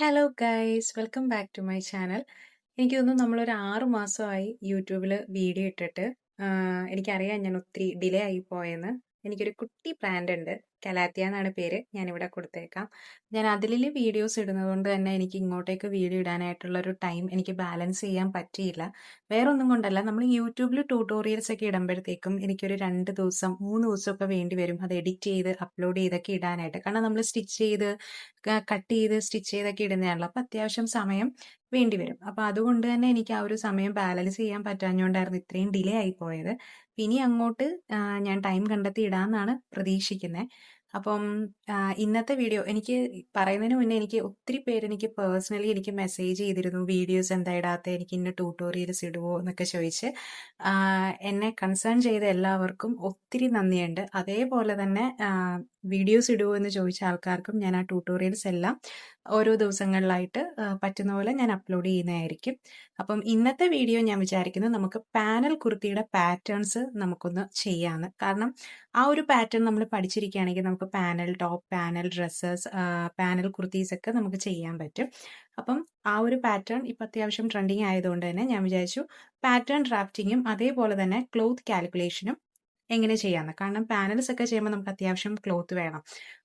Hello guys welcome back to my channel. എനിക്ക് തോന്നുന്നു നമ്മളൊരു 6 മാസമായി യൂട്യൂബിൽ വീഡിയോ ഇട്ടിട്ട്. എനിക്കറിയാം ഞാൻ ഒത്തിരി ഡിലേ ആയി പോയെന്ന്. എനിക്കൊരു കുട്ടി ബ്രാൻഡ് ഉണ്ട്, കലാത്തിയ എന്നാണ് പേര്. ഞാനിവിടെ കൊടുത്തേക്കാം. ഞാൻ അതിൽ വീഡിയോസ് ഇടുന്നത് കൊണ്ട് തന്നെ എനിക്ക് ഇങ്ങോട്ടേക്ക് വീഡിയോ ഇടാനായിട്ടുള്ള ഒരു ടൈം എനിക്ക് ബാലൻസ് ചെയ്യാൻ പറ്റിയില്ല. വേറെ ഒന്നും കൊണ്ടല്ല, നമ്മൾ യൂട്യൂബിൽ ട്യൂട്ടോറിയൽസ് ഒക്കെ ഇടുമ്പോഴത്തേക്കും എനിക്കൊരു 2 ദിവസം 3 ദിവസമൊക്കെ വേണ്ടി വരും അത് എഡിറ്റ് ചെയ്ത് അപ്ലോഡ് ചെയ്തൊക്കെ ഇടാനായിട്ട്. കാരണം നമ്മൾ സ്റ്റിച്ച് ചെയ്ത് കട്ട് ചെയ്ത് സ്റ്റിച്ച് ചെയ്തൊക്കെ ഇടുന്നതാണല്ലോ. അപ്പം അത്യാവശ്യം സമയം വേണ്ടി വരും. അപ്പം അതുകൊണ്ട് തന്നെ എനിക്ക് ആ ഒരു സമയം ബാലൻസ് ചെയ്യാൻ പറ്റാഞ്ഞുകൊണ്ടായിരുന്നു ഇത്രയും ഡിലേ ആയി പോയത്. ഇനി അങ്ങോട്ട് ഞാൻ ടൈം കണ്ടെത്തി ഇടാമെന്നാണ് പ്രതീക്ഷിക്കുന്നത്. അപ്പം ഇന്നത്തെ വീഡിയോ എനിക്ക് പറയുന്നതിന് മുന്നേ എനിക്ക് ഒത്തിരി പേര് എനിക്ക് പേഴ്സണലി എനിക്ക് മെസ്സേജ് ചെയ്തിരുന്നു, വീഡിയോസ് എന്താ ഇടാത്ത, എനിക്ക് ഇന്ന ട്യൂട്ടോറിയൽസ് ഇടുവോ എന്നൊക്കെ ചോദിച്ച്. എന്നെ കൺസേൺ ചെയ്ത എല്ലാവർക്കും ഒത്തിരി നന്ദിയുണ്ട്. അതേപോലെ തന്നെ വീഡിയോസ് ഇടുവോ എന്ന് ചോദിച്ച ആൾക്കാർക്കും ഞാൻ ആ ട്യൂട്ടോറിയൽസ് എല്ലാം ഓരോ ദിവസങ്ങളിലായിട്ട് പറ്റുന്ന പോലെ ഞാൻ അപ്ലോഡ് ചെയ്യുന്നതായിരിക്കും. അപ്പം ഇന്നത്തെ വീഡിയോ ഞാൻ വിചാരിക്കുന്നത് നമുക്ക് പാനൽ കുർത്തിയുടെ പാറ്റേൺസ് നമുക്കൊന്ന് ചെയ്യാമെന്ന്. കാരണം ആ ഒരു പാറ്റേൺ നമ്മൾ പഠിച്ചിരിക്കുകയാണെങ്കിൽ നമുക്ക് panel top, panel dresses, panel kurtis ഒക്കെ നമുക്ക് ചെയ്യാൻ പറ്റും. അപ്പം ആ ഒരു പാറ്റേൺ ഇപ്പം അത്യാവശ്യം ട്രെൻഡിങ് ആയതുകൊണ്ട് തന്നെ ഞാൻ വിചാരിച്ചു പാറ്റേൺ ഡ്രാഫ്റ്റിങ്ങും അതേപോലെ തന്നെ ക്ലോത്ത് കാൽക്കുലേഷനും എങ്ങനെ ചെയ്യാമെന്ന്. കാരണം പാനൽസ് ഒക്കെ ചെയ്യുമ്പോൾ നമുക്ക് അത്യാവശ്യം ക്ലോത്ത് വേണം.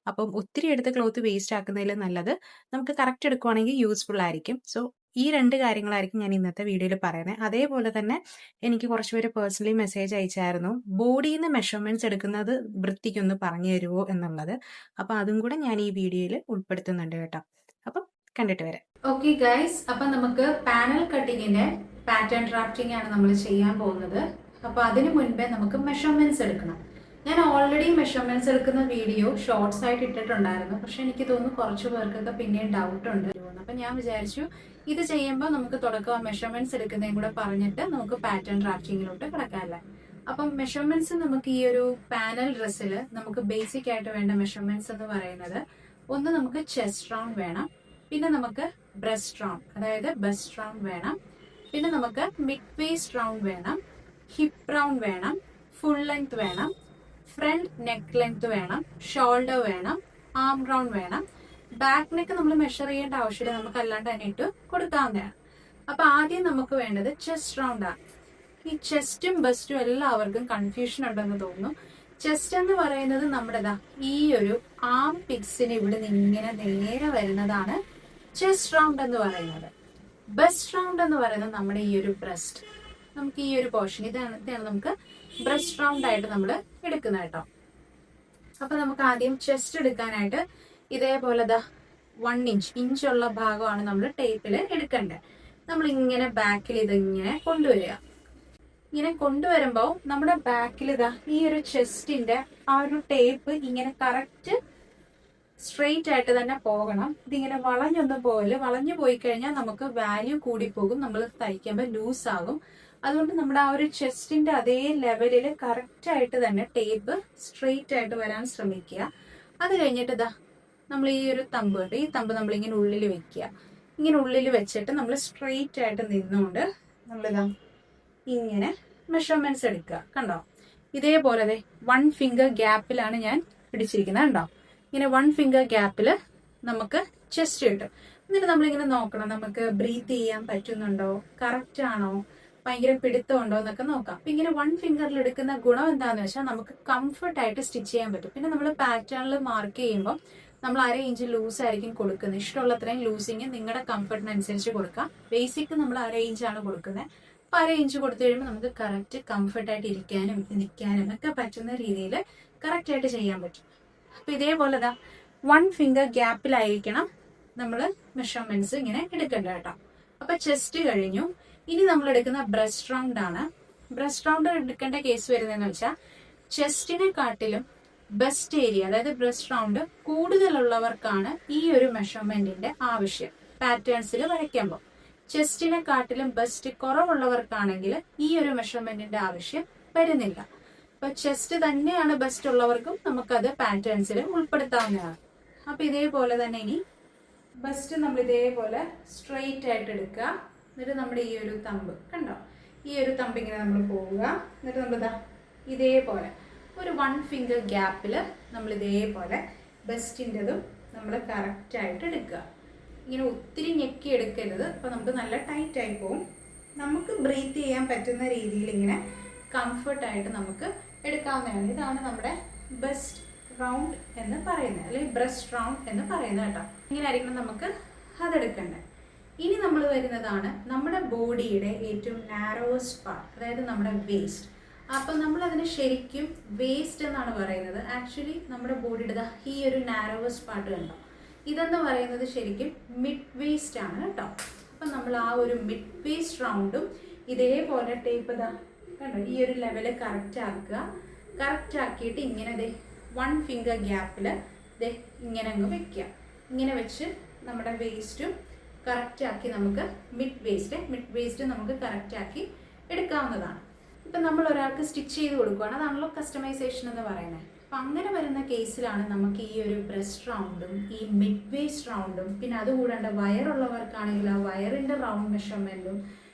അപ്പം ഒത്തിരി എടുത്ത് ക്ലോത്ത് വേസ്റ്റ് ആക്കുന്നതിൽ നല്ലത് നമുക്ക് കറക്റ്റ് എടുക്കുവാണെങ്കിൽ യൂസ്ഫുൾ ആയിരിക്കും. സോ ഈ 2 കാര്യങ്ങളായിരിക്കും ഞാൻ ഇന്നത്തെ വീഡിയോയിൽ പറയുന്നത്. അതേപോലെ തന്നെ എനിക്ക് കുറച്ച് പേര് പേഴ്സണലി മെസ്സേജ് അയച്ചായിരുന്നു, ബോഡിയിൽ നിന്ന് മെഷർമെന്റ്സ് എടുക്കുന്നത് വൃത്തിക്കൊന്ന് പറഞ്ഞു തരുമോ എന്നുള്ളത്. അപ്പം അതും കൂടെ ഞാൻ ഈ വീഡിയോയിൽ ഉൾപ്പെടുത്തുന്നുണ്ട് കേട്ടോ. അപ്പം കണ്ടിട്ട് വരാം. ഓക്കെ ഗൈസ്, അപ്പം നമുക്ക് പാനൽ കട്ടിങ്ങിന്റെ പാറ്റേൺ ഡ്രാഫ്റ്റിംഗ് ആണ് നമ്മൾ ചെയ്യാൻ പോകുന്നത്. അപ്പോൾ അതിന് മുൻപേ നമുക്ക് മെഷർമെന്റ്സ് എടുക്കണം. ഞാൻ ഓൾറെഡി മെഷർമെന്റ്സ് എടുക്കുന്ന വീഡിയോ ഷോർട്സ് ആയിട്ട് ഇട്ടിട്ടുണ്ടായിരുന്നു. പക്ഷെ എനിക്ക് തോന്നുന്നു കുറച്ച് പേർക്കൊക്കെ പിന്നെയും ഡൗട്ട് ഉണ്ട്. അപ്പം ഞാൻ വിചാരിച്ചു ഇത് ചെയ്യുമ്പോൾ നമുക്ക് തുടക്കം മെഷർമെന്റ്സ് എടുക്കുന്നതും കൂടെ പറഞ്ഞിട്ട് നമുക്ക് പാറ്റേൺ ഡ്രാഫ്റ്റിങ്ങിലോട്ട് കിടക്കാമല്ലേ. അപ്പം മെഷർമെന്റ്സ് നമുക്ക് ഈ ഒരു പാനൽ ഡ്രസ്സിൽ നമുക്ക് ബേസിക് ആയിട്ട് വേണ്ട മെഷർമെന്റ്സ് എന്ന് പറയുന്നത്, ഒന്ന് നമുക്ക് ചെസ്റ്റ് റൗണ്ട് വേണം, പിന്നെ നമുക്ക് ബ്രസ്റ്റ് റൗണ്ട് അതായത് ബസ്റ്റ് റൗണ്ട് വേണം, പിന്നെ നമുക്ക് മിഡ് വേസ്റ്റ് റൗണ്ട് വേണം, ഹിപ്പ് റൗണ്ട് വേണം, ഫുൾ ലെങ്ത് വേണം, ഫ്രണ്ട് നെക്ക് ലെങ്ത് വേണം, ഷോൾഡർ വേണം, ആം റൗണ്ട് വേണം. ബാക്ക് നെക്ക് നമ്മൾ മെഷർ ചെയ്യേണ്ട ആവശ്യമില്ല, നമുക്ക് അല്ലാണ്ട് തന്നെ ഇട്ട് കൊടുക്കാവുന്നതാണ്. അപ്പൊ ആദ്യം നമുക്ക് വേണ്ടത് ചെസ്റ്റ് റൗണ്ട് ആണ്. ഈ ചെസ്റ്റും ബസ്റ്റും എല്ലാവർക്കും കൺഫ്യൂഷൻ ഉണ്ടെന്ന് തോന്നുന്നു. ചെസ്റ്റ് എന്ന് പറയുന്നത് നമ്മുടേതാ ഈ ഒരു ആം പിക്സിന് ഇവിടെ നിന്ന് ഇങ്ങനെ നേരെ വരുന്നതാണ് ചെസ്റ്റ് റൗണ്ട് എന്ന് പറയുന്നത്. ബസ്റ്റ് റൗണ്ട് എന്ന് പറയുന്നത് നമ്മുടെ ഈ ഒരു ബ്രസ്റ്റ്, നമുക്ക് ഈ ഒരു പോർഷൻ ഇതാണ് നമുക്ക് ബ്രസ്റ്റ് റൗണ്ട് ആയിട്ട് നമ്മൾ എടുക്കുന്നത് കേട്ടോ. അപ്പൊ നമുക്ക് ആദ്യം ചെസ്റ്റ് എടുക്കാനായിട്ട് ഇതേപോലെ 1 ഇഞ്ചുള്ള ഭാഗമാണ് നമ്മൾ ടേപ്പിൽ എടുക്കേണ്ടത്. നമ്മൾ ഇങ്ങനെ ബാക്കിൽ ഇതിങ്ങനെ കൊണ്ടുവരിക. ഇങ്ങനെ കൊണ്ടുവരുമ്പോൾ നമ്മുടെ ബാക്കിൽ ഈ ഒരു ചെസ്റ്റിന്റെ ആ ഒരു ടേപ്പ് ഇങ്ങനെ കറക്റ്റ് സ്ട്രെയിറ്റ് ആയിട്ട് തന്നെ പോകണം. ഇതിങ്ങനെ വളഞ്ഞൊന്നും പോകല്. വളഞ്ഞു പോയി കഴിഞ്ഞാൽ നമുക്ക് വാല്യൂ കൂടി പോകും, നമ്മൾ തയ്ക്കുമ്പോൾ ലൂസ് ആകും. അതുകൊണ്ട് നമ്മുടെ ആ ഒരു ചെസ്റ്റിന്റെ അതേ ലെവലിൽ കറക്റ്റ് ആയിട്ട് തന്നെ ടേപ്പ് സ്ട്രെയിറ്റ് ആയിട്ട് വരാൻ ശ്രമിക്കുക. അത് കഴിഞ്ഞിട്ട് നമ്മൾ ഈ ഒരു തമ്പ് ഉണ്ട്, ഈ തമ്പ് നമ്മൾ ഇങ്ങനെ ഉള്ളിൽ വെക്കുക. ഇങ്ങനെ ഉള്ളിൽ വെച്ചിട്ട് നമ്മൾ സ്ട്രെയിറ്റ് ആയിട്ട് നിന്നുകൊണ്ട് നമ്മളിതാ ഇങ്ങനെ മെഷർമെന്റ്സ് എടുക്കുക. കണ്ടോ, ഇതേപോലെ 1 ഫിംഗർ ഗ്യാപ്പിലാണ് ഞാൻ പിടിച്ചിരിക്കുന്നത്. കണ്ടോ, ഇങ്ങനെ 1 ഫിംഗർ ഗ്യാപ്പിൽ നമുക്ക് ചെസ്റ്റ് കിട്ടും. എന്നിട്ട് നമ്മളിങ്ങനെ നോക്കണം, നമുക്ക് ബ്രീത്ത് ചെയ്യാൻ പറ്റുന്നുണ്ടോ, കറക്റ്റ് ആണോ, ഭയങ്കര പിടുത്തമുണ്ടോ എന്നൊക്കെ നോക്കാം. അപ്പൊ ഇങ്ങനെ 1 ഫിംഗറിൽ എടുക്കുന്ന ഗുണം എന്താന്ന് വെച്ചാൽ നമുക്ക് കംഫർട്ട് ആയിട്ട് സ്റ്റിച്ച് ചെയ്യാൻ പറ്റും. പിന്നെ നമ്മൾ പാറ്റേണിൽ മാർക്ക് ചെയ്യുമ്പോൾ നമ്മൾ 1/2 ഇഞ്ച് ലൂസ് ആയിരിക്കും കൊടുക്കുന്നത്. ഇഷ്ടമുള്ളത്രയും ലൂസിങ് നിങ്ങളുടെ കംഫർട്ടിനനുസരിച്ച് കൊടുക്കാം. ബേസിക് നമ്മൾ 1/2 ഇഞ്ചാണ് കൊടുക്കുന്നത്. അപ്പൊ 1/2 ഇഞ്ച് കൊടുത്തു കഴിയുമ്പോൾ നമുക്ക് കറക്റ്റ് കംഫർട്ടായിട്ട് ഇരിക്കാനും നിൽക്കാനും ഒക്കെ പറ്റുന്ന രീതിയിൽ കറക്റ്റ് ആയിട്ട് ചെയ്യാൻ പറ്റും. അപ്പൊ ഇതേപോലെ 1 ഫിംഗർ ഗ്യാപ്പിലായിരിക്കണം നമ്മൾ മെഷർമെന്റ്സ് ഇങ്ങനെ എടുക്കേണ്ടത് കേട്ടോ. അപ്പൊ ചെസ്റ്റ് കഴിഞ്ഞു. ഇനി നമ്മൾ എടുക്കുന്ന ബ്രസ്റ്റ് റൗണ്ട് ആണ്. ബ്രസ്റ്റ് റൗണ്ട് എടുക്കേണ്ട കേസ് വരുന്നതെന്ന് വെച്ചാൽ ചെസ്റ്റിനെ കാട്ടിലും ബസ്റ്റ് ഏരിയ അതായത് ബ്രസ്റ്റ് റൗണ്ട് കൂടുതലുള്ളവർക്കാണ് ഈ ഒരു മെഷർമെന്റിന്റെ ആവശ്യം പാറ്റേൺസിൽ വരയ്ക്കുമ്പോൾ. ചെസ്റ്റിനെ കാട്ടിലും ബസ്റ്റ് കുറവുള്ളവർക്കാണെങ്കിൽ ഈ ഒരു മെഷർമെന്റിന്റെ ആവശ്യം വരുന്നില്ല. അപ്പൊ ചെസ്റ്റ് തന്നെയാണ് ബസ്റ്റ് ഉള്ളവർക്കും നമുക്കത് പാറ്റേൺസിൽ ഉൾപ്പെടുത്താവുന്നതാണ്. അപ്പൊ ഇതേപോലെ തന്നെ ഇനി ബസ്റ്റ് നമ്മൾ ഇതേപോലെ സ്ട്രെയിറ്റ് ആയിട്ട് എടുക്കുക. എന്നിട്ട് നമ്മുടെ ഈ ഒരു തമ്പ് കണ്ടോ, ഈ ഒരു തമ്പ് ഇങ്ങനെ നമ്മൾ പോവുക. എന്നിട്ട് നമ്മൾ ഇതേപോലെ ഒരു 1 ഫിംഗർ ഗ്യാപ്പിൽ നമ്മൾ ഇതേപോലെ ബസ്റ്റിൻ്റെതും നമ്മൾ കറക്റ്റായിട്ട് എടുക്കുക. ഇങ്ങനെ ഒത്തിരി ഞെക്കി എടുക്കരുത്, അപ്പോൾ നമുക്ക് നല്ല ടൈറ്റായി പോകും. നമുക്ക് ബ്രീത്ത് ചെയ്യാൻ പറ്റുന്ന രീതിയിൽ ഇങ്ങനെ കംഫർട്ടായിട്ട് നമുക്ക് എടുക്കാവുന്നതാണ്. ഇതാണ് നമ്മുടെ ബെസ്റ്റ് റൗണ്ട് എന്ന് പറയുന്നത്, അല്ലെങ്കിൽ ബ്രസ്റ്റ് റൗണ്ട് എന്ന് പറയുന്നത് കേട്ടോ. ഇങ്ങനെ ആയിരിക്കണം നമുക്ക് അതെടുക്കേണ്ടത്. ഇനി നമ്മൾ വരുന്നതാണ് നമ്മുടെ ബോഡിയുടെ ഏറ്റവും നാരോവസ്റ്റ് പാർട്ട്, അതായത് നമ്മുടെ വേസ്റ്റ്. അപ്പം നമ്മളതിന് ശരിക്കും വേസ്റ്റ് എന്നാണ് പറയുന്നത്. ആക്ച്വലി നമ്മുടെ ബോഡിയുടെ ഈ ഒരു നാരോവസ്റ്റ് പാർട്ട് കണ്ടോ, ഇതെന്ന് പറയുന്നത് ശരിക്കും മിഡ് വേസ്റ്റ് ആണ് കേട്ടോ. അപ്പം നമ്മൾ ആ ഒരു മിഡ് വേസ്റ്റ് റൗണ്ടും ഇതേപോലെ ടേപ്പ് കണ്ടോ ഈ ഒരു ലെവല് കറക്റ്റ് ആക്കുക. കറക്റ്റ് ആക്കിയിട്ട് ഇങ്ങനെ 1 ഫിംഗർ ഗ്യാപ്പിൽ ഇങ്ങനെ അങ്ങ് വെക്കുക. ഇങ്ങനെ വെച്ച് നമ്മുടെ വേസ്റ്റും കറക്റ്റാക്കി നമുക്ക് മിഡ് വേസ്റ്റ് നമുക്ക് കറക്റ്റാക്കി എടുക്കാവുന്നതാണ്. ഇപ്പം നമ്മൾ ഒരാൾക്ക് സ്റ്റിച്ച് ചെയ്ത് കൊടുക്കുകയാണ്, അതാണല്ലോ കസ്റ്റമൈസേഷൻ എന്ന് പറയുന്നത്. അപ്പം അങ്ങനെ വരുന്ന കേസിലാണ് നമുക്ക് ഈ ഒരു ബ്രസ്റ്റ് റൗണ്ടും ഈ മിഡ് വേസ്റ്റ് റൗണ്ടും പിന്നെ അതുകൂടാണ്ട് വയറുള്ളവർക്കാണെങ്കിൽ ആ വയറിൻ്റെ റൗണ്ട് മെഷർമെൻറ്റും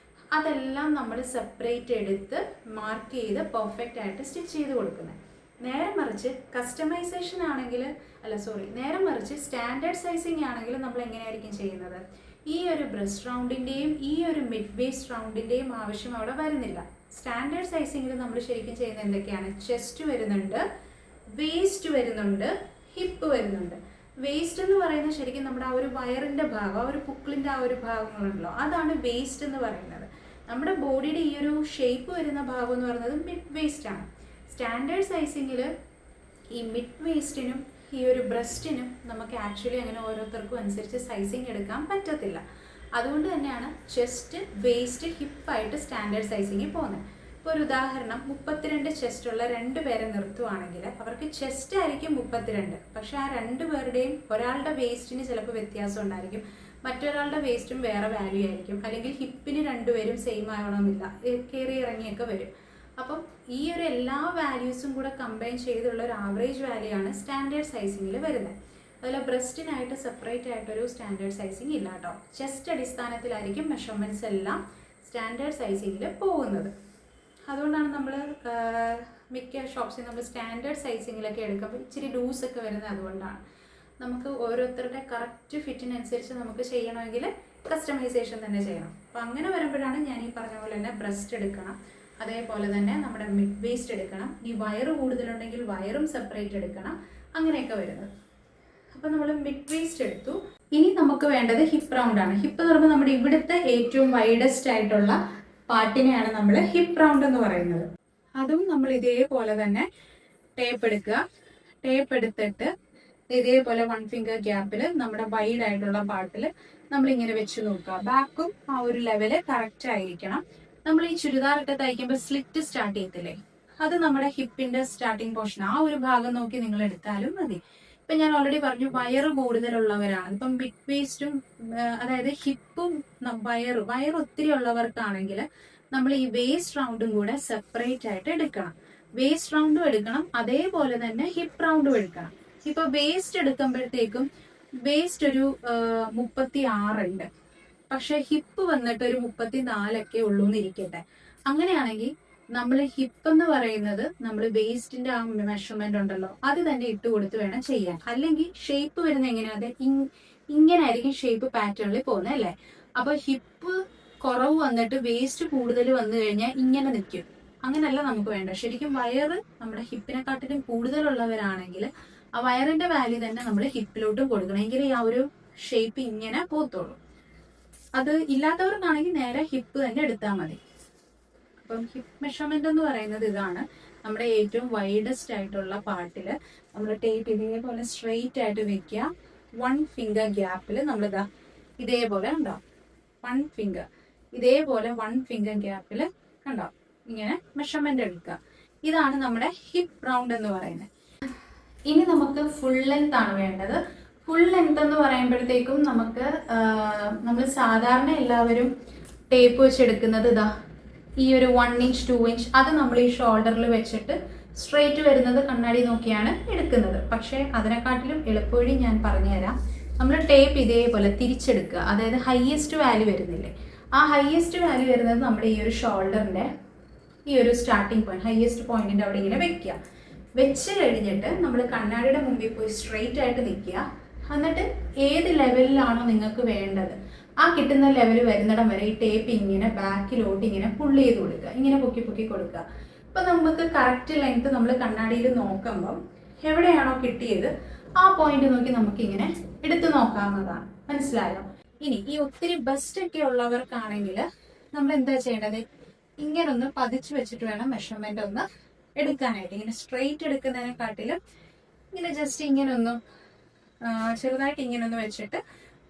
അതെല്ലാം നമ്മൾ സെപ്പറേറ്റ് എടുത്ത് മാർക്ക് ചെയ്ത് പെർഫെക്റ്റ് ആയിട്ട് സ്റ്റിച്ച് ചെയ്ത് കൊടുക്കുന്നത്. നേരെ മറിച്ച് കസ്റ്റമൈസേഷൻ ആണെങ്കിൽ നേരെ മറിച്ച് സ്റ്റാൻഡേർഡ് സൈസിങ് ആണെങ്കിൽ നമ്മൾ എങ്ങനെയായിരിക്കും ചെയ്യുന്നത്? ഈ ഒരു ബ്രസ്റ്റ് റൗണ്ടിൻ്റെയും ഈ ഒരു മിഡ് വേസ്റ്റ് റൗണ്ടിൻ്റെയും ആവശ്യം അവിടെ വരുന്നില്ല. സ്റ്റാൻഡേർഡ് സൈസിങ്ങിൽ നമ്മൾ ശരിക്കും ചെയ്യുന്നത് എന്തൊക്കെയാണ്? ചെസ്റ്റ് വരുന്നുണ്ട്, വേസ്റ്റ് വരുന്നുണ്ട്, ഹിപ്പ് വരുന്നുണ്ട്. വേസ്റ്റ് എന്ന് പറയുന്നത് ശരിക്കും നമ്മുടെ ആ ഒരു വയറിൻ്റെ ഭാഗം, ആ ഒരു പുക്കിളിൻ്റെ ആ ഒരു ഭാഗങ്ങളുണ്ടല്ലോ, അതാണ് വേസ്റ്റ് എന്ന് പറയുന്നത്. നമ്മുടെ ബോഡിയുടെ ഈ ഒരു ഷേപ്പ് വരുന്ന ഭാഗം എന്ന് പറയുന്നത് മിഡ് വേസ്റ്റ് ആണ്. സ്റ്റാൻഡേർഡ് സൈസിങ്ങിൽ ഈ മിഡ് വേസ്റ്റിനും ഈ ഒരു ബ്രസ്റ്റിനും നമുക്ക് ആക്ച്വലി അങ്ങനെ ഓരോരുത്തർക്കും അനുസരിച്ച് സൈസിങ് എടുക്കാൻ പറ്റത്തില്ല. അതുകൊണ്ട് തന്നെയാണ് ചെസ്റ്റ്, വേസ്റ്റ്, ഹിപ്പായിട്ട് സ്റ്റാൻഡേർഡ് സൈസിങ്ങിൽ പോകുന്നത്. ഇപ്പോൾ ഒരു ഉദാഹരണം, 32 ചെസ്റ്റുള്ള 2 പേരെ നിർത്തുവാണെങ്കിൽ അവർക്ക് ചെസ്റ്റ് ആയിരിക്കും 32, പക്ഷെ ആ 2 പേരുടെയും ഒരാളുടെ വേസ്റ്റിന് ചിലപ്പോൾ വ്യത്യാസം ഉണ്ടായിരിക്കും, മറ്റൊരാളുടെ വേസ്റ്റും വേറെ വാല്യൂ ആയിരിക്കും, അല്ലെങ്കിൽ ഹിപ്പിന് 2 പേരും സെയിം ആവണമെന്നില്ല, കയറി ഇറങ്ങിയൊക്കെ വരും. അപ്പം ഈ ഒരു എല്ലാ വാല്യൂസും കൂടെ കമ്പൈൻ ചെയ്തുള്ള ഒരു ആവറേജ് വാല്യൂ ആണ് സ്റ്റാൻഡേർഡ് സൈസിങ്ങിൽ വരുന്നത്. അതുപോലെ ബ്രസ്റ്റിനായിട്ട് സെപ്പറേറ്റ് ആയിട്ടൊരു സ്റ്റാൻഡേർഡ് സൈസിങ് ഇല്ല കേട്ടോ. ചെസ്റ്റ് അടിസ്ഥാനത്തിലായിരിക്കും മെഷർമെൻറ്റ്സ് എല്ലാം സ്റ്റാൻഡേർഡ് സൈസിങ്ങിൽ പോകുന്നത്. അതുകൊണ്ടാണ് നമ്മൾ മിക്ക ഷോപ്സിൽ നമ്മൾ സ്റ്റാൻഡേർഡ് സൈസിങ്ങിലൊക്കെ എടുക്കുമ്പോൾ ഇച്ചിരി ലൂസൊക്കെ വരുന്നത്. അതുകൊണ്ടാണ് നമുക്ക് ഓരോരുത്തരുടെ കറക്റ്റ് ഫിറ്റിനനുസരിച്ച് നമുക്ക് ചെയ്യണമെങ്കിൽ കസ്റ്റമൈസേഷൻ തന്നെ ചെയ്യണം. അപ്പോൾ അങ്ങനെ വരുമ്പോഴാണ് ഞാൻ ഈ പറഞ്ഞ പോലെ തന്നെ ബ്രസ്റ്റ് എടുക്കണം, അതേപോലെ തന്നെ നമ്മുടെ മിഡ് വേസ്റ്റ് എടുക്കണം, ഈ വയറ് കൂടുതലുണ്ടെങ്കിൽ വയറും സെപ്പറേറ്റ് എടുക്കണം, അങ്ങനെയൊക്കെ വരുന്നത്. അപ്പോൾ നമ്മൾ മിഡ് വേസ്റ്റ് എടുത്തു. ഇനി നമുക്ക് വേണ്ടത് ഹിപ്പ് റൗണ്ട് ആണ്. ഹിപ്പ് എന്ന് പറയുമ്പോൾ നമ്മുടെ ഇവിടുത്തെ ഏറ്റവും വൈഡസ്റ്റ് ആയിട്ടുള്ള പാർട്ടിനെയാണ് നമ്മൾ ഹിപ്പ് റൗണ്ട് എന്ന് പറയുന്നത്. അതും നമ്മൾ ഇതേപോലെ തന്നെ ടേപ്പ് എടുക്കുക. ടേപ്പ് എടുത്തിട്ട് ഇതേപോലെ 1 ഫിംഗർ ഗ്യാപ്പിൽ നമ്മുടെ വൈഡ് ആയിട്ടുള്ള പാർട്ടിൽ നമ്മളിങ്ങനെ വെച്ച് നോക്കുക. ബാക്കും ആ ഒരു ലെവല് കറക്റ്റ് ആയിരിക്കണം. നമ്മൾ ഈ ചുരിദാറൊക്കെ തയ്ക്കുമ്പോൾ സ്ലിറ്റ് സ്റ്റാർട്ട് ചെയ്യത്തില്ലേ, അത് നമ്മുടെ ഹിപ്പിന്റെ സ്റ്റാർട്ടിങ് പോർഷൻ, ആ ഒരു ഭാഗം നോക്കി നിങ്ങൾ എടുത്താലും മതി. ഇപ്പം ഞാൻ ഓൾറെഡി പറഞ്ഞു വയറ് കൂടുതലുള്ളവരാണ്. ഇപ്പം മിഡ് വേസ്റ്റും അതായത് ഹിപ്പും വയറ് ഒത്തിരി ഉള്ളവർക്കാണെങ്കിൽ നമ്മൾ ഈ വേസ്റ്റ് റൗണ്ടും കൂടെ സെപ്പറേറ്റ് ആയിട്ട് എടുക്കണം. വേസ്റ്റ് റൗണ്ടും എടുക്കണം, അതേപോലെ തന്നെ ഹിപ്പ് റൗണ്ടും എടുക്കണം. ഇപ്പൊ വേസ്റ്റ് എടുക്കുമ്പോഴത്തേക്കും വേസ്റ്റ് ഒരു 36 ഉണ്ട്, പക്ഷെ ഹിപ്പ് വന്നിട്ട് ഒരു 34 ഉള്ളൂ എന്നിരിക്കട്ടെ. അങ്ങനെയാണെങ്കിൽ നമ്മൾ ഹിപ്പ് എന്ന് പറയുന്നത് നമ്മൾ വേസ്റ്റിന്റെ ആ മെഷർമെന്റ് ഉണ്ടല്ലോ അത് തന്നെ ഇട്ട് കൊടുത്ത് വേണം ചെയ്യാൻ. അല്ലെങ്കിൽ ഷേപ്പ് വരുന്ന എങ്ങനെയാ, ഇങ്ങനെ ആയിരിക്കും ഷേപ്പ് പാറ്റേണിൽ പോകുന്നത് അല്ലേ. അപ്പൊ ഹിപ്പ് കുറവ് വന്നിട്ട് വേസ്റ്റ് കൂടുതൽ വന്നു കഴിഞ്ഞാൽ ഇങ്ങനെ നിൽക്കും. അങ്ങനെയല്ല നമുക്ക് വേണ്ട. ശരിക്കും വയറ് നമ്മുടെ ഹിപ്പിനെക്കാട്ടിലും കൂടുതലുള്ളവരാണെങ്കിൽ ആ വയറിന്റെ വാല്യൂ തന്നെ നമ്മൾ ഹിപ്പിലോട്ടും കൊടുക്കണം, എങ്കിൽ ആ ഒരു ഷേപ്പ് ഇങ്ങനെ പോത്തോളൂ. അത് ഇല്ലാത്തവർക്കാണെങ്കിൽ നേരെ ഹിപ്പ് തന്നെ എടുത്താൽ മതി. അപ്പം ഹിപ്പ് മെഷർമെന്റ് എന്ന് പറയുന്നത് ഇതാണ്. നമ്മുടെ ഏറ്റവും വൈഡസ്റ്റ് ആയിട്ടുള്ള പാർട്ടില് നമ്മൾ ടേപ്പ് ഇതേപോലെ സ്ട്രെയിറ്റ് ആയിട്ട് വെക്കുക. 1 ഫിംഗർ ഗ്യാപ്പിൽ നമ്മളിതാ ഇതേപോലെ ഉണ്ടോ 1 ഫിംഗർ, ഇതേപോലെ 1 ഫിംഗർ ഗ്യാപ്പിൽ കണ്ടോ ഇങ്ങനെ മെഷർമെന്റ് എടുക്കുക. ഇതാണ് നമ്മുടെ ഹിപ്പ് റൗണ്ട് എന്ന് പറയുന്നത്. ഇനി നമുക്ക് ഫുൾ ലെങ്ത് ആണ് വേണ്ടത്. ഫുൾ ലെങ്ത് എന്ന് പറയുമ്പോഴത്തേക്കും നമുക്ക് നമ്മൾ സാധാരണ എല്ലാവരും ടേപ്പ് വെച്ചെടുക്കുന്നത് ഇതാ ഈ ഒരു 1 ഇഞ്ച് 2 ഇഞ്ച് അത് നമ്മൾ ഈ ഷോൾഡറിൽ വെച്ചിട്ട് സ്ട്രെയിറ്റ് വരുന്നത് കണ്ണാടി നോക്കിയാണ് എടുക്കുന്നത്. പക്ഷേ അതിനെക്കാട്ടിലും എളുപ്പവഴി ഞാൻ പറഞ്ഞുതരാം. നമ്മൾ ടേപ്പ് ഇതേപോലെ തിരിച്ചെടുക്കുക. അതായത് ഹയസ്റ്റ് വാല്യൂ വരുന്നില്ലേ, ആ ഹയസ്റ്റ് വാല്യൂ വരുന്നത് നമ്മുടെ ഈ ഒരു ഷോൾഡറിൻ്റെ ഈ ഒരു സ്റ്റാർട്ടിങ് പോയിന്റ്, ഹയസ്റ്റ് പോയിന്റിൻ്റെ അവിടെ ഇങ്ങനെ വെക്കുക. വെച്ച് കഴിഞ്ഞിട്ട് നമ്മൾ കണ്ണാടിയുടെ മുമ്പിൽ പോയി സ്ട്രെയിറ്റ് ആയിട്ട് നിൽക്കുക. എന്നിട്ട് ഏത് ലെവലിലാണോ നിങ്ങൾക്ക് വേണ്ടത് ആ കിട്ടുന്ന ലെവൽ വരുന്നിടം വരെ ഈ ടേപ്പ് ഇങ്ങനെ ബാക്കിലോട്ട് ഇങ്ങനെ പുള്ള് ചെയ്ത് കൊടുക്കുക, ഇങ്ങനെ പൊക്കി പൊക്കി കൊടുക്കുക. അപ്പം നമുക്ക് കറക്റ്റ് ലെങ്ത് നമ്മൾ കണ്ണാടിയിൽ നോക്കുമ്പം എവിടെയാണോ കിട്ടിയത് ആ പോയിന്റ് നോക്കി നമുക്ക് ഇങ്ങനെ എടുത്തു നോക്കാവുന്നതാണ്. മനസ്സിലായോ? ഇനി ഈ ഒത്തിരി ബസ്റ്റ് ഒക്കെ ഉള്ളവർക്കാണെങ്കിൽ നമ്മൾ എന്താ ചെയ്യേണ്ടത്, ഇങ്ങനെ ഒന്ന് പതിച്ചു വെച്ചിട്ട് വേണം മെഷർമെന്റ് ഒന്ന് എടുക്കാനായിട്ട്. ഇങ്ങനെ സ്ട്രെയിറ്റ് എടുക്കുന്നതിനെക്കാട്ടിലും ഇങ്ങനെ ജസ്റ്റ് ഇങ്ങനെ ഒന്ന് ചെറുതായിട്ട് ഇങ്ങനെ ഒന്ന് വെച്ചിട്ട്